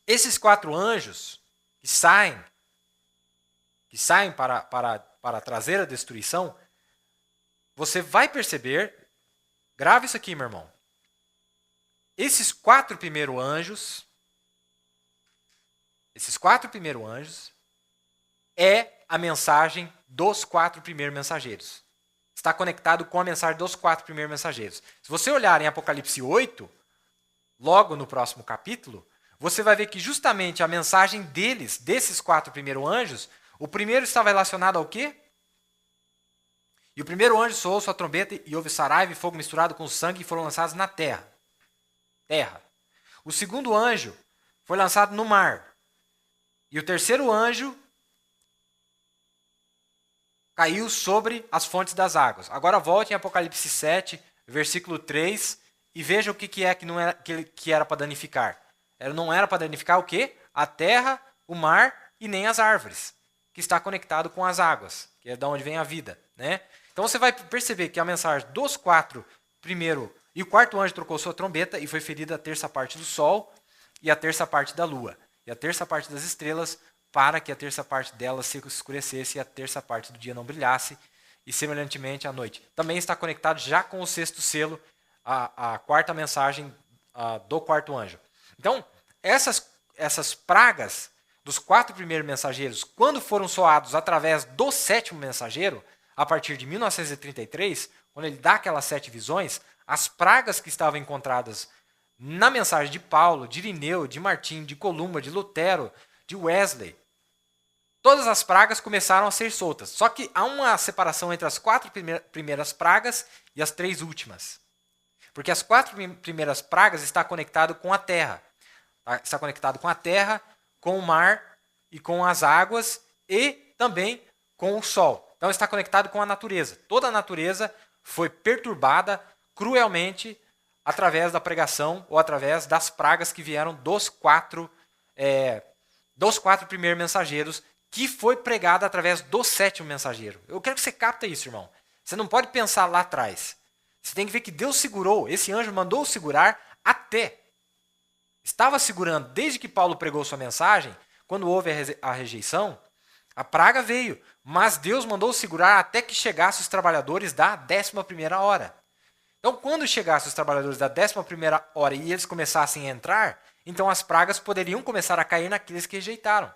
esses 4 anjos que saem para trazer a destruição, você vai perceber, grave isso aqui, meu irmão. Esses 4 primeiros anjos, é a mensagem dos 4 primeiros mensageiros. Está conectado com a mensagem dos 4 primeiros mensageiros. Se você olhar em Apocalipse 8, logo no próximo capítulo, você vai ver que justamente a mensagem desses 4 primeiros anjos, o primeiro estava relacionado ao quê? E o primeiro anjo soou sua trombeta e houve saraiva e fogo misturado com sangue e foram lançados na terra. Terra. O segundo anjo foi lançado no mar. E o terceiro anjo caiu sobre as fontes das águas. Agora volte em Apocalipse 7, versículo 3, e veja o que é que era para danificar. Não era para danificar o quê? A terra, o mar e nem as árvores, que está conectado com as águas, que é de onde vem a vida, né? Então você vai perceber que a mensagem dos quatro, primeiro, e o quarto anjo trocou sua trombeta e foi ferida a terça parte do sol e a terça parte da lua e a terça parte das estrelas, para que a terça parte delas se escurecesse e a terça parte do dia não brilhasse, e semelhantemente à noite. Também está conectado já com o sexto selo, a quarta mensagem do quarto anjo. Então, essas pragas dos quatro primeiros mensageiros, quando foram soados através do sétimo mensageiro, a partir de 1933, quando ele dá aquelas 7 visões, as pragas que estavam encontradas na mensagem de Paulo, de Irineu, de Martim, de Columba, de Lutero, de Wesley, todas as pragas começaram a ser soltas. Só que há uma separação entre as 4 primeiras pragas e as 3 últimas. Porque as 4 primeiras pragas estão conectadas com a terra. Está conectado com a terra, com o mar e com as águas e também com o sol. Então está conectado com a natureza. Toda a natureza foi perturbada cruelmente através da pregação ou através das pragas que vieram dos quatro primeiros mensageiros, que foi pregada através do sétimo mensageiro. Eu quero que você capta isso, irmão. Você não pode pensar lá atrás. Você tem que ver que Deus segurou, esse anjo mandou segurar até. Estava segurando desde que Paulo pregou sua mensagem, quando houve a rejeição, a praga veio, mas Deus mandou segurar até que chegassem os trabalhadores da 11ª hora. Então, quando chegassem os trabalhadores da 11ª hora e eles começassem a entrar, então as pragas poderiam começar a cair naqueles que rejeitaram.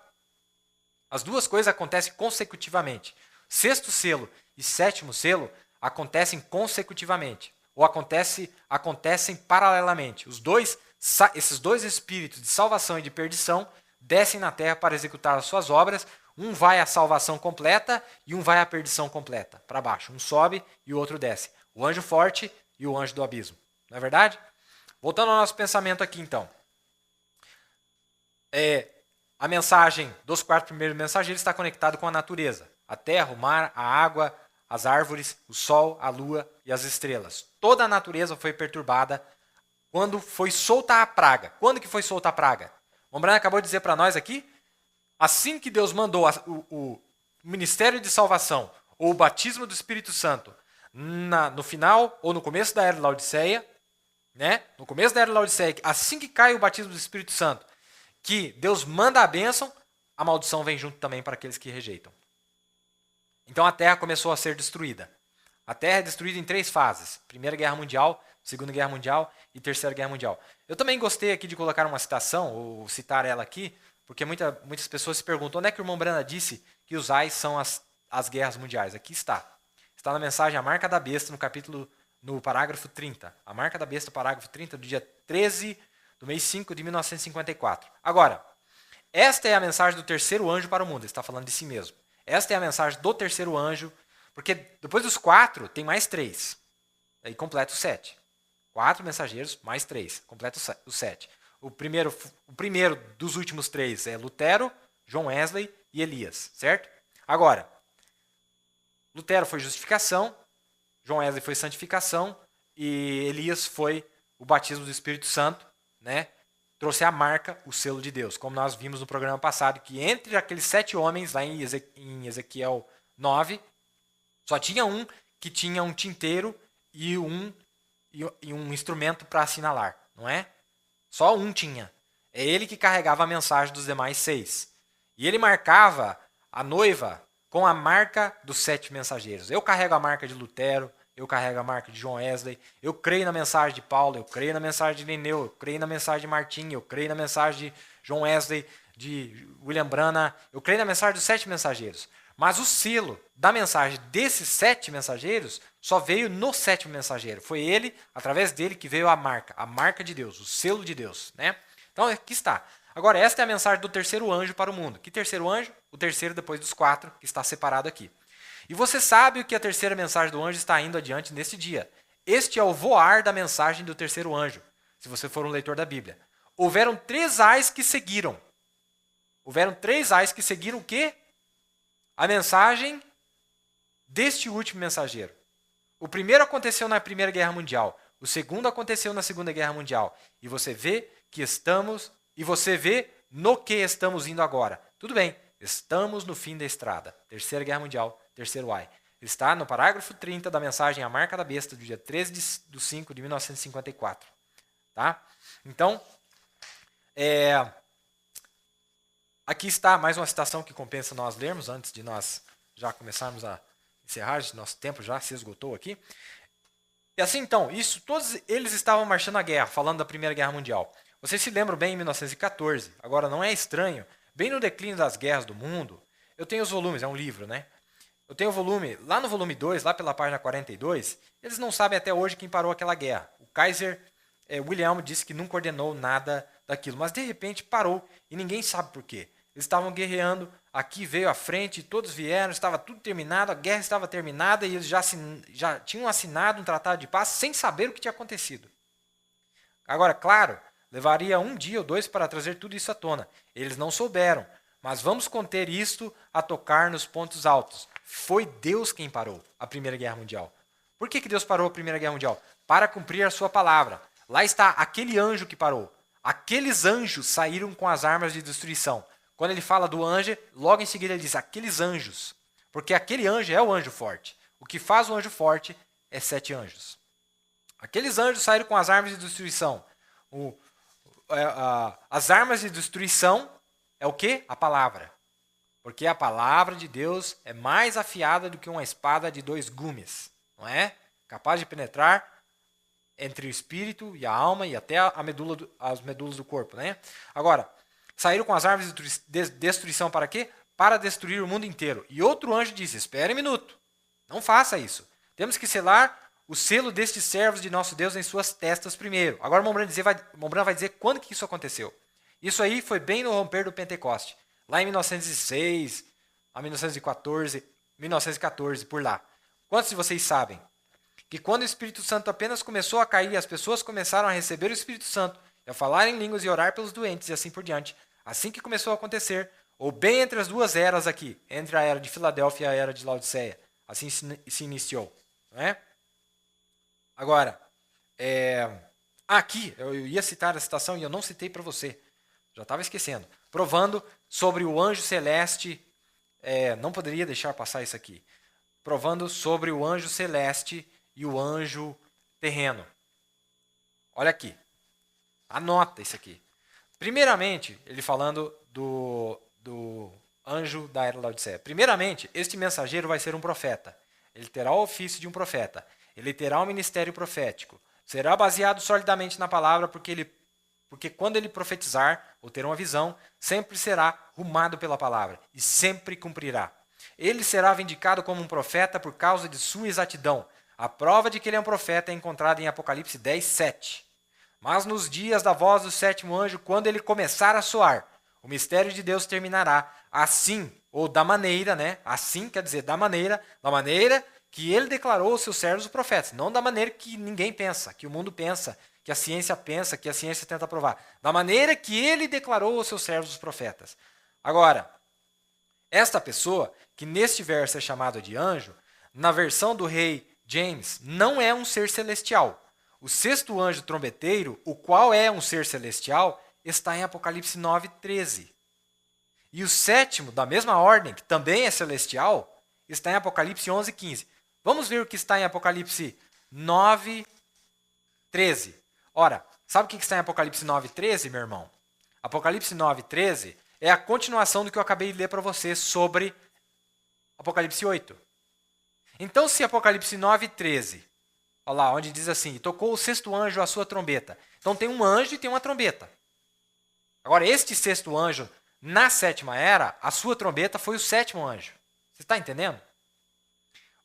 As duas coisas acontecem consecutivamente. Sexto selo e sétimo selo acontecem consecutivamente, ou acontecem paralelamente. Esses dois espíritos de salvação e de perdição descem na terra para executar as suas obras. Um vai à salvação completa e um vai à perdição completa, para baixo. Um sobe e o outro desce. O anjo forte e o anjo do abismo. Não é verdade? Voltando ao nosso pensamento aqui, então. A mensagem dos 4 primeiros mensageiros está conectada com a natureza. A terra, o mar, a água, as árvores, o sol, a lua e as estrelas. Toda a natureza foi perturbada quando foi solta a praga. Quando que foi solta a praga? O Ombrana acabou de dizer para nós aqui, assim que Deus mandou o ministério de salvação, ou o batismo do Espírito Santo, no final ou no começo da Era de Laodiceia, né? No começo da Era de Laodiceia, assim que cai o batismo do Espírito Santo, que Deus manda a bênção, a maldição vem junto também para aqueles que rejeitam. Então a terra começou a ser destruída. A terra é destruída em 3 fases. Primeira Guerra Mundial, Segunda Guerra Mundial e Terceira Guerra Mundial. Eu também gostei aqui de colocar uma citação, ou citar ela aqui, porque muitas pessoas se perguntam onde é que o irmão Brana disse que os ais são as guerras mundiais. Aqui está. Está na mensagem A Marca da Besta, no parágrafo 30. A Marca da Besta, parágrafo 30, do dia 13 do mês 5 de 1954. Agora, esta é a mensagem do terceiro anjo para o mundo. Ele está falando de si mesmo. Esta é a mensagem do terceiro anjo, porque depois dos 4 tem mais 3. Aí completa os 7. 4 mensageiros mais 3. Completa os 7. O primeiro dos últimos 3 é Lutero, John Wesley e Elias, certo? Agora, Lutero foi justificação, John Wesley foi santificação e Elias foi o batismo do Espírito Santo, né? Trouxe a marca, o selo de Deus, como nós vimos no programa passado, que entre aqueles 7 homens, lá em Ezequiel 9, só tinha um que tinha um tinteiro e um instrumento para assinalar, não é? Só um tinha. É ele que carregava a mensagem dos demais 6. E ele marcava a noiva com a marca dos 7 mensageiros. Eu carrego a marca de Lutero, eu carrego a marca de John Wesley, eu creio na mensagem de Paulo, eu creio na mensagem de Irineu, eu creio na mensagem de Martim, eu creio na mensagem de John Wesley, de William Branham, eu creio na mensagem dos 7 mensageiros. Mas o selo da mensagem desses 7 mensageiros só veio no 7º mensageiro. Foi ele, através dele, que veio a marca de Deus, o selo de Deus, né? Então aqui está. Agora, esta é a mensagem do terceiro anjo para o mundo. Que terceiro anjo? O terceiro depois dos 4, que está separado aqui. E você sabe o que a terceira mensagem do anjo está indo adiante neste dia. Este é o voar da mensagem do terceiro anjo, se você for um leitor da Bíblia. Houveram 3 ais que seguiram. Houveram 3 ais que seguiram o quê? A mensagem deste último mensageiro. O primeiro aconteceu na Primeira Guerra Mundial. O segundo aconteceu na Segunda Guerra Mundial. E você vê no que estamos indo agora. Tudo bem, estamos no fim da estrada. Terceira Guerra Mundial, terceiro ai. Está no parágrafo 30 da mensagem A Marca da Besta, do dia 13 de 5 de 1954. Tá? Então, aqui está mais uma citação que compensa nós lermos, antes de nós já começarmos a encerrar, nosso tempo já se esgotou aqui. E assim, então, todos eles estavam marchando a guerra, falando da Primeira Guerra Mundial. Vocês se lembram bem em 1914, agora não é estranho, bem no declínio das guerras do mundo, eu tenho os volumes, é um livro, né? Eu tenho o volume, lá no volume 2, lá pela página 42, eles não sabem até hoje quem parou aquela guerra. O Kaiser Wilhelm disse que nunca ordenou nada daquilo, mas de repente parou e ninguém sabe por quê. Eles estavam guerreando, aqui veio à frente, todos vieram, estava tudo terminado, a guerra estava terminada e eles já tinham assinado um tratado de paz sem saber o que tinha acontecido. Agora, claro, levaria 1 dia ou 2 para trazer tudo isso à tona. Eles não souberam, mas vamos conter isto a tocar nos pontos altos. Foi Deus quem parou a Primeira Guerra Mundial. Por que Deus parou a Primeira Guerra Mundial? Para cumprir a sua palavra. Lá está aquele anjo que parou. Aqueles anjos saíram com as armas de destruição. Quando ele fala do anjo, logo em seguida ele diz aqueles anjos. Porque aquele anjo é o anjo forte. O que faz o anjo forte é 7 anjos. Aqueles anjos saíram com as armas de destruição. As armas de destruição é o quê? A palavra. Porque a palavra de Deus é mais afiada do que uma espada de 2 gumes. Não é? Capaz de penetrar entre o espírito e a alma e até as medulas do corpo. Né? Agora, saíram com as armas de destruição para quê? Para destruir o mundo inteiro. E outro anjo disse, espere um minuto. Não faça isso. Temos que selar o selo destes servos de nosso Deus em suas testas primeiro. Agora Montbrand vai dizer quando que isso aconteceu. Isso aí foi bem no romper do Pentecoste. Lá em 1906, a 1914, por lá. Quantos de vocês sabem que quando o Espírito Santo apenas começou a cair, as pessoas começaram a receber o Espírito Santo, a falar em línguas e orar pelos doentes e assim por diante. Assim que começou a acontecer, ou bem entre as 2 eras aqui, entre a era de Filadélfia e a era de Laodiceia. Assim se iniciou. Não é? Agora, aqui, eu ia citar a citação e eu não citei para você. Já estava esquecendo. Provando sobre o anjo celeste, não poderia deixar passar isso aqui. Provando sobre o anjo celeste e o anjo terreno. Olha aqui. Anota isso aqui. Primeiramente, ele falando do anjo da era Laodiceia. Primeiramente, este mensageiro vai ser um profeta. Ele terá o ofício de um profeta. Ele terá um ministério profético. Será baseado solidamente na palavra, porque quando ele profetizar ou ter uma visão, sempre será rumado pela palavra e sempre cumprirá. Ele será vindicado como um profeta por causa de sua exatidão. A prova de que ele é um profeta é encontrada em Apocalipse 10, 7. Mas nos dias da voz do 7º anjo, quando ele começar a soar, o mistério de Deus terminará assim, ou da maneira, né? Assim quer dizer da maneira que ele declarou aos seus servos os profetas. Não da maneira que ninguém pensa, que o mundo pensa, que a ciência pensa, que a ciência tenta provar. Da maneira que ele declarou aos seus servos os profetas. Agora, esta pessoa, que neste verso é chamada de anjo, na versão do rei James, não é um ser celestial. O 6º anjo trombeteiro, o qual é um ser celestial, está em Apocalipse 9, 13. E o 7º, da mesma ordem, que também é celestial, está em Apocalipse 11, 15. Vamos ver o que está em Apocalipse 9, 13. Ora, sabe o que está em Apocalipse 9, 13, meu irmão? Apocalipse 9, 13 é a continuação do que eu acabei de ler para você sobre Apocalipse 8. Então, se Apocalipse 9, 13, olha lá, onde diz assim, tocou o 6º anjo a sua trombeta. Então tem um anjo e tem uma trombeta. Agora, este 6º anjo, na 7ª era, a sua trombeta foi o 7º anjo. Você está entendendo?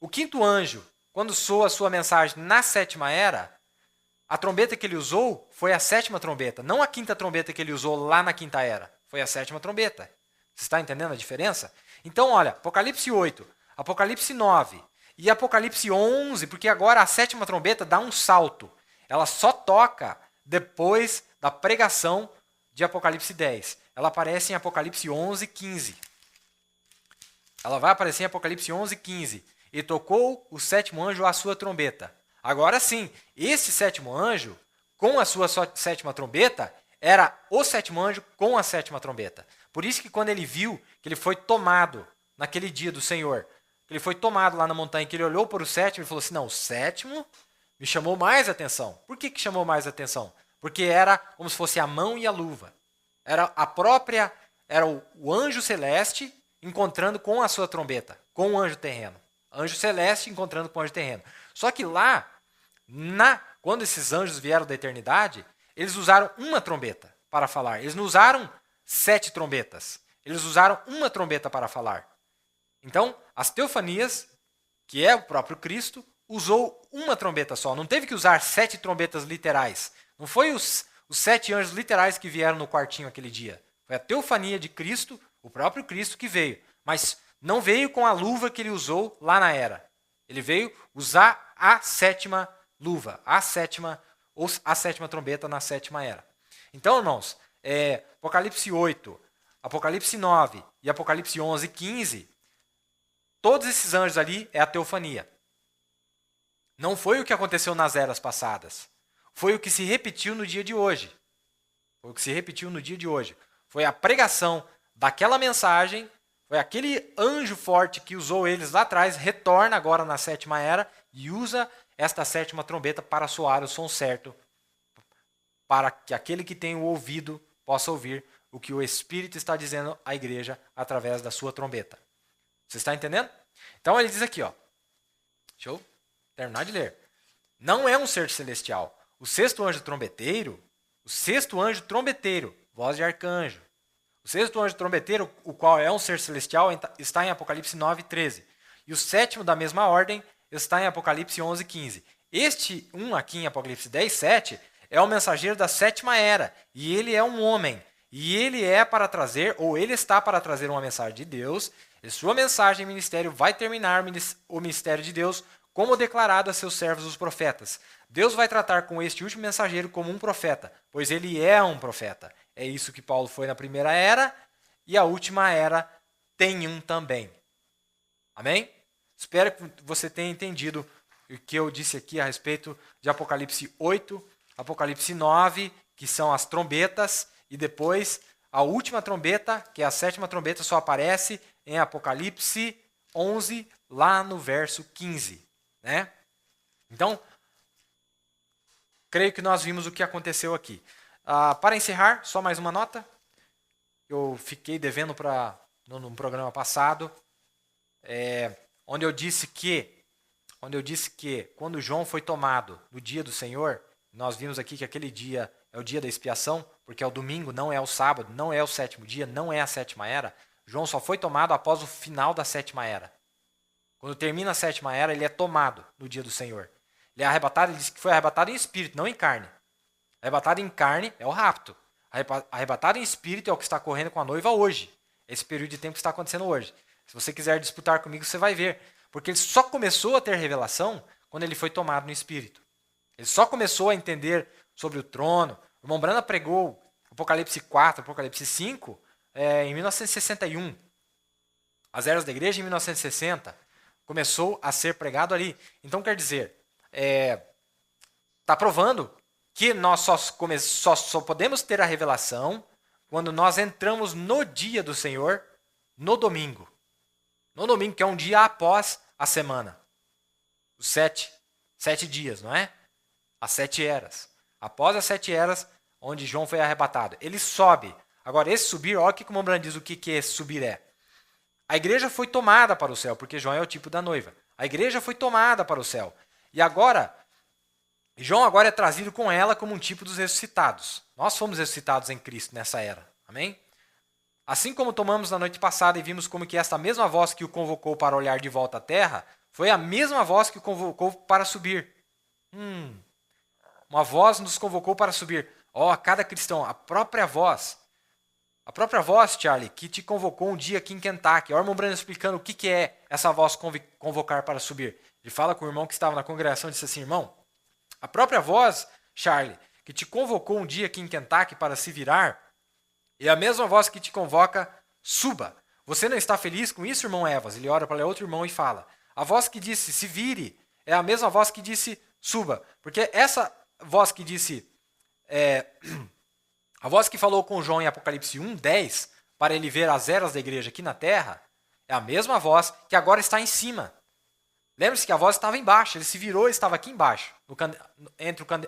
O 5º anjo, quando soa a sua mensagem na 7ª era, a trombeta que ele usou foi a 7ª trombeta, não a 5ª trombeta que ele usou lá na 5ª era. Foi a 7ª trombeta. Você está entendendo a diferença? Então, olha, Apocalipse 8, Apocalipse 9 e Apocalipse 11, porque agora a sétima trombeta dá um salto. Ela só toca depois da pregação de Apocalipse 10. Ela aparece em Apocalipse 11, 15. Ela vai aparecer em Apocalipse 11, 15. E tocou o sétimo anjo a sua trombeta. Agora sim, esse sétimo anjo, com a sua sétima trombeta, era o sétimo anjo com a sétima trombeta. Por isso que quando ele viu que ele foi tomado naquele dia do Senhor, que ele foi tomado lá na montanha, que ele olhou para o sétimo e falou assim, não, o sétimo me chamou mais atenção. Por que chamou mais atenção? Porque era como se fosse a mão e a luva. Era o anjo celeste encontrando com a sua trombeta, com o anjo terreno. Anjo celeste encontrando com o anjo terreno. Só que lá, quando esses anjos vieram da eternidade, eles usaram uma trombeta para falar. Eles não usaram 7 trombetas. Eles usaram uma trombeta para falar. Então, as teofanias, que é o próprio Cristo, usou uma trombeta só. Não teve que usar 7 trombetas literais. Não foi os 7 anjos literais que vieram no quartinho aquele dia. Foi a teofania de Cristo, o próprio Cristo que veio. Mas não veio com a luva que ele usou lá na era. Ele veio usar a sétima luva, a sétima trombeta na sétima era. Então, irmãos, Apocalipse 8, Apocalipse 9 e Apocalipse 11, 15, todos esses anjos ali é a teofania. Não foi o que aconteceu nas eras passadas. Foi o que se repetiu no dia de hoje. Foi a pregação daquela mensagem, foi aquele anjo forte que usou eles lá atrás, retorna agora na sétima era e usa esta sétima trombeta para soar o som certo, para que aquele que tem o ouvido possa ouvir o que o Espírito está dizendo à igreja através da sua trombeta. Você está entendendo? Então ele diz aqui, ó. Deixa eu terminar de ler. Não é um ser celestial. O sexto anjo trombeteiro, voz de arcanjo. O sexto anjo trombeteiro, o qual é um ser celestial, está em Apocalipse 9, 13. E o sétimo da mesma ordem está em Apocalipse 11, 15. Este aqui em Apocalipse 10, 7, é o mensageiro da sétima era. E ele é um homem. E ele está para trazer uma mensagem de Deus. E sua mensagem e ministério vai terminar o ministério de Deus, como declarado a seus servos os profetas. Deus vai tratar com este último mensageiro como um profeta, pois ele é um profeta. É isso que Paulo foi na primeira era, e a última era tem um também. Amém? Espero que você tenha entendido o que eu disse aqui a respeito de Apocalipse 8, Apocalipse 9, que são as trombetas, e depois a última trombeta, que é a sétima trombeta, só aparece em Apocalipse 11, lá no verso 15. Né? Então, creio que nós vimos o que aconteceu aqui. Para encerrar, só mais uma nota. Eu fiquei devendo no programa passado, onde eu disse que quando João foi tomado no dia do Senhor, nós vimos aqui que aquele dia é o dia da expiação, porque é o domingo, não é o sábado, não é o sétimo dia, não é a sétima era. João só foi tomado após o final da sétima era. Quando termina a sétima era, ele é tomado no dia do Senhor. Ele é arrebatado, ele diz que foi arrebatado em espírito, não em carne. Arrebatado em carne é o rapto. Arrebatado em espírito é o que está correndo com a noiva hoje. Esse período de tempo que está acontecendo hoje. Se você quiser disputar comigo, você vai ver. Porque ele só começou a ter revelação quando ele foi tomado no espírito. Ele só começou a entender sobre o trono. O irmão Brana pregou Apocalipse 4, Apocalipse 5, em 1961. As eras da igreja em 1960. Começou a ser pregado ali. Então, quer dizer, está provando que nós só podemos ter a revelação quando nós entramos no dia do Senhor, no domingo. No domingo, que é um dia após a semana. Os 7 dias, não é? As 7 eras. Após as 7 eras, onde João foi arrebatado. Ele sobe. Agora, esse subir, olha o que o irmão Brando diz o que esse subir é. A igreja foi tomada para o céu, porque João é o tipo da noiva. A igreja foi tomada para o céu. E agora, João agora é trazido com ela como um tipo dos ressuscitados. Nós fomos ressuscitados em Cristo nessa era. Amém? Assim como tomamos na noite passada e vimos como que esta mesma voz que o convocou para olhar de volta à terra, foi a mesma voz que o convocou para subir. Uma voz nos convocou para subir. Cada cristão, a própria voz A própria voz, Charlie, que te convocou um dia aqui em Kentucky. Olha o irmão Breno explicando o que é essa voz convocar para subir. Ele fala com o irmão que estava na congregação e disse assim, irmão, a própria voz, Charlie, que te convocou um dia aqui em Kentucky para se virar, é a mesma voz que te convoca, suba. Você não está feliz com isso, irmão Evas? Ele ora para outro irmão e fala. A voz que disse, se vire, é a mesma voz que disse, suba. Porque essa voz que disse, a voz que falou com João em Apocalipse 1:10, para ele ver as eras da igreja aqui na terra, é a mesma voz que agora está em cima. Lembre-se que a voz estava embaixo, ele se virou e estava aqui embaixo,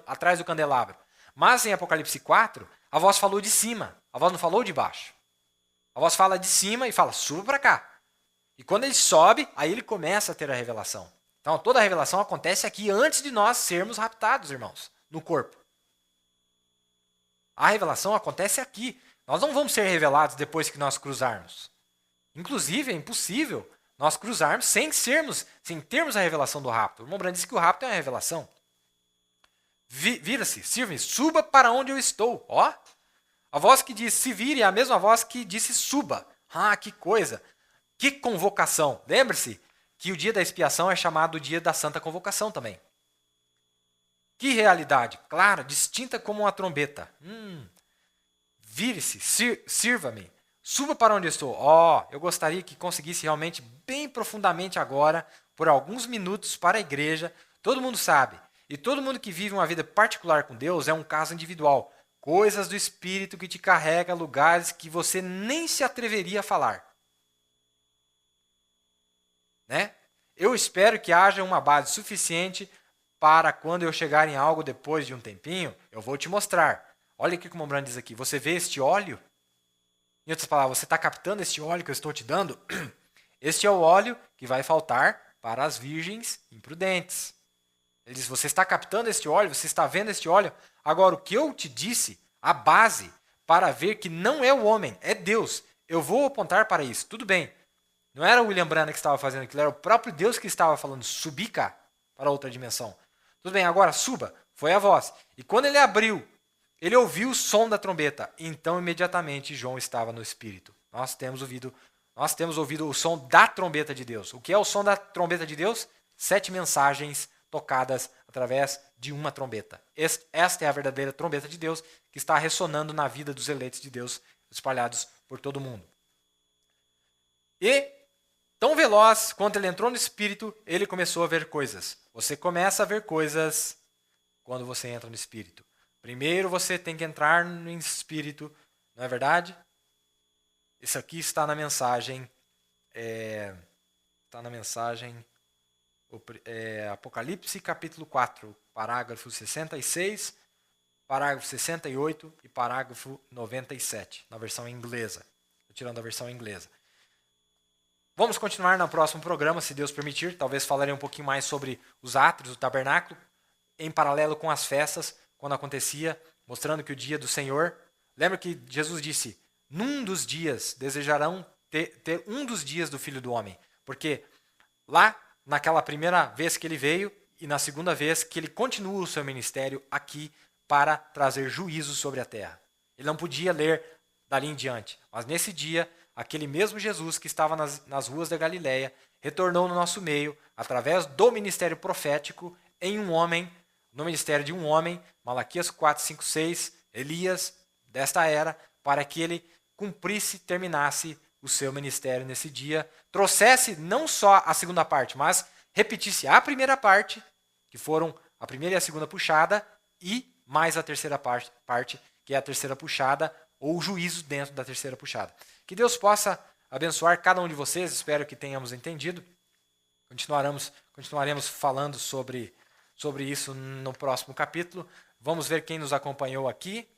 atrás do candelabro. Mas em Apocalipse 4, a voz falou de cima, a voz não falou de baixo. A voz fala de cima e fala, suba para cá. E quando ele sobe, aí ele começa a ter a revelação. Então toda a revelação acontece aqui antes de nós sermos raptados, irmãos, no corpo. A revelação acontece aqui. Nós não vamos ser revelados depois que nós cruzarmos. Inclusive, é impossível nós cruzarmos sem termos a revelação do rapto. O irmão Brando disse que o rapto é uma revelação. Vira-se, sirva-me, suba para onde eu estou. Ó, a voz que diz se vire é a mesma voz que disse suba. Ah, que coisa. Que convocação. Lembre-se que o dia da expiação é chamado o dia da santa convocação também. Que realidade, clara, distinta como uma trombeta. Vire-se, sirva-me, suba para onde eu estou. Eu gostaria que conseguisse realmente, bem profundamente agora, por alguns minutos para a igreja. Todo mundo sabe, e todo mundo que vive uma vida particular com Deus é um caso individual. Coisas do Espírito que te carrega a lugares que você nem se atreveria a falar. Né? Eu espero que haja uma base suficiente para quando eu chegar em algo depois de um tempinho, eu vou te mostrar. Olha o que o irmão Brando diz aqui. Você vê este óleo? Em outras palavras, você está captando este óleo que eu estou te dando? Este é o óleo que vai faltar para as virgens imprudentes. Ele diz, você está captando este óleo? Você está vendo este óleo? Agora, o que eu te disse, a base para ver que não é o homem, é Deus. Eu vou apontar para isso. Tudo bem. Não era o William Branham que estava fazendo aquilo, era o próprio Deus que estava falando, subir cá para outra dimensão. Tudo bem, agora suba. Foi a voz. E quando ele abriu, ele ouviu o som da trombeta. Então, imediatamente, João estava no Espírito. Nós temos ouvido o som da trombeta de Deus. O que é o som da trombeta de Deus? 7 mensagens tocadas através de uma trombeta. Esta é a verdadeira trombeta de Deus que está ressonando na vida dos eleitos de Deus espalhados por todo o mundo. E, tão veloz quanto ele entrou no Espírito, ele começou a ver coisas. Você começa a ver coisas quando você entra no Espírito. Primeiro você tem que entrar no Espírito, não é verdade? Isso aqui está na mensagem, Apocalipse capítulo 4, parágrafo 66, parágrafo 68 e parágrafo 97, na versão inglesa. Estou tirando a versão inglesa. Vamos continuar no próximo programa, se Deus permitir. Talvez falarei um pouquinho mais sobre os átrios do tabernáculo, em paralelo com as festas, quando acontecia, mostrando que o dia do Senhor... Lembra que Jesus disse, num dos dias desejarão ter um dos dias do Filho do Homem. Porque lá, naquela primeira vez que ele veio, e na segunda vez que ele continua o seu ministério aqui para trazer juízo sobre a terra. Ele não podia ler dali em diante. Mas nesse dia, aquele mesmo Jesus que estava nas ruas da Galileia, retornou no nosso meio, através do ministério profético, em um homem, no ministério de um homem, Malaquias 4, 5, 6, Elias, desta era, para que ele cumprisse, terminasse o seu ministério nesse dia, trouxesse não só a segunda parte, mas repetisse a primeira parte, que foram a primeira e a segunda puxada, e mais a terceira parte, que é a terceira puxada, ou o juízo dentro da terceira puxada. Que Deus possa abençoar cada um de vocês, espero que tenhamos entendido. Continuaremos falando sobre isso no próximo capítulo. Vamos ver quem nos acompanhou aqui.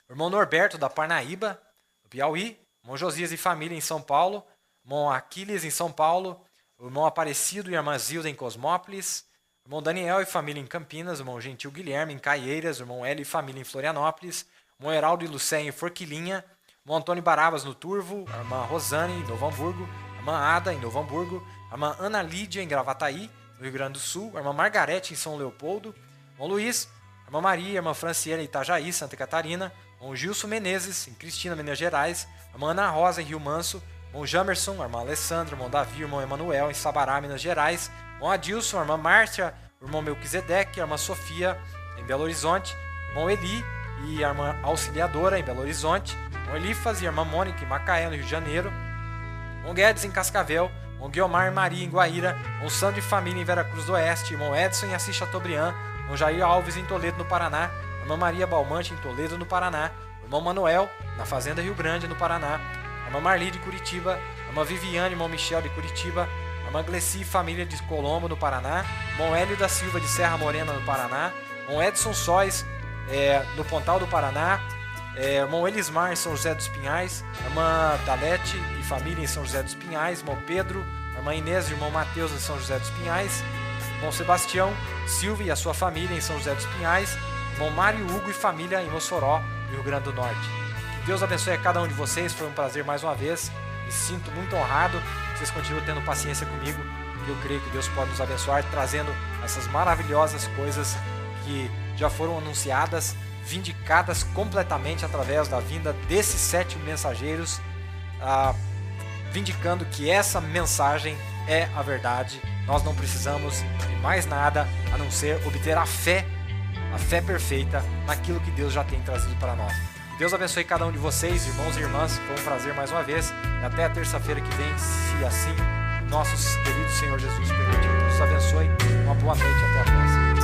O irmão Norberto, da Parnaíba, do Piauí. Irmão Josias e família em São Paulo. Irmão Aquiles em São Paulo. O irmão Aparecido e a irmã Zilda em Cosmópolis. O irmão Daniel e família em Campinas. O irmão Gentil Guilherme em Caieiras. O irmão Hélio e família em Florianópolis. O irmão Heraldo e Lucé em Forquilinha. O irmão Antônio Barabas no Turvo. A irmã Rosane em Novo Hamburgo. A irmã Ada em Novo Hamburgo. A irmã Ana Lídia em Gravataí, no Rio Grande do Sul. A irmã Margarete em São Leopoldo. O irmão Luiz. A irmã Maria, a irmã Franciela em Itajaí, Santa Catarina. irmão Gilson Menezes, em Cristina, Minas Gerais, irmã Ana Rosa, em Rio Manso, irmão Jamerson, irmã Alessandra, irmão Davi, irmão Emanuel, em Sabará, Minas Gerais, irmão Adilson, irmã Márcia, irmão Melquisedeque, irmã Sofia, em Belo Horizonte, irmão Eli e a irmã Auxiliadora, em Belo Horizonte, irmão Elifas e a irmã Mônica, em Macaé, no Rio de Janeiro, irmão Guedes, em Cascavel, irmão Guiomar Maria, em Guaíra, irmão Sandro e família, em Veracruz do Oeste, irmão Edson, em Assis Chateaubriand, irmão Jair Alves, em Toledo, no Paraná, irmã Maria Balmante, em Toledo, no Paraná, irmão Manuel, na Fazenda Rio Grande, no Paraná, irmã Marli, de Curitiba, irmã Viviane, irmão Michel, de Curitiba, irmã Gleci, família, de Colombo, no Paraná, irmão Hélio da Silva, de Serra Morena, no Paraná, irmão Edson Sóis, no Pontal do Paraná, irmão Elismar, em São José dos Pinhais, irmã Dalete e família, em São José dos Pinhais, irmão Pedro, irmã Inês e irmão Mateus, em São José dos Pinhais, irmão Sebastião Silva e a sua família, em São José dos Pinhais, irmão Mário Hugo e família, em Mossoró, no Rio Grande do Norte. Que Deus abençoe a cada um de vocês, foi um prazer mais uma vez, me sinto muito honrado, vocês continuam tendo paciência comigo, e eu creio que Deus pode nos abençoar, trazendo essas maravilhosas coisas que já foram anunciadas, vindicadas completamente através da vinda desses 7 mensageiros, vindicando que essa mensagem é a verdade. Nós não precisamos de mais nada a não ser obter a fé perfeita naquilo que Deus já tem trazido para nós. Que Deus abençoe cada um de vocês, irmãos e irmãs. Foi um prazer mais uma vez. E até a terça-feira que vem, se assim nosso querido Senhor Jesus permitir. Deus abençoe. Uma boa noite. Até a próxima.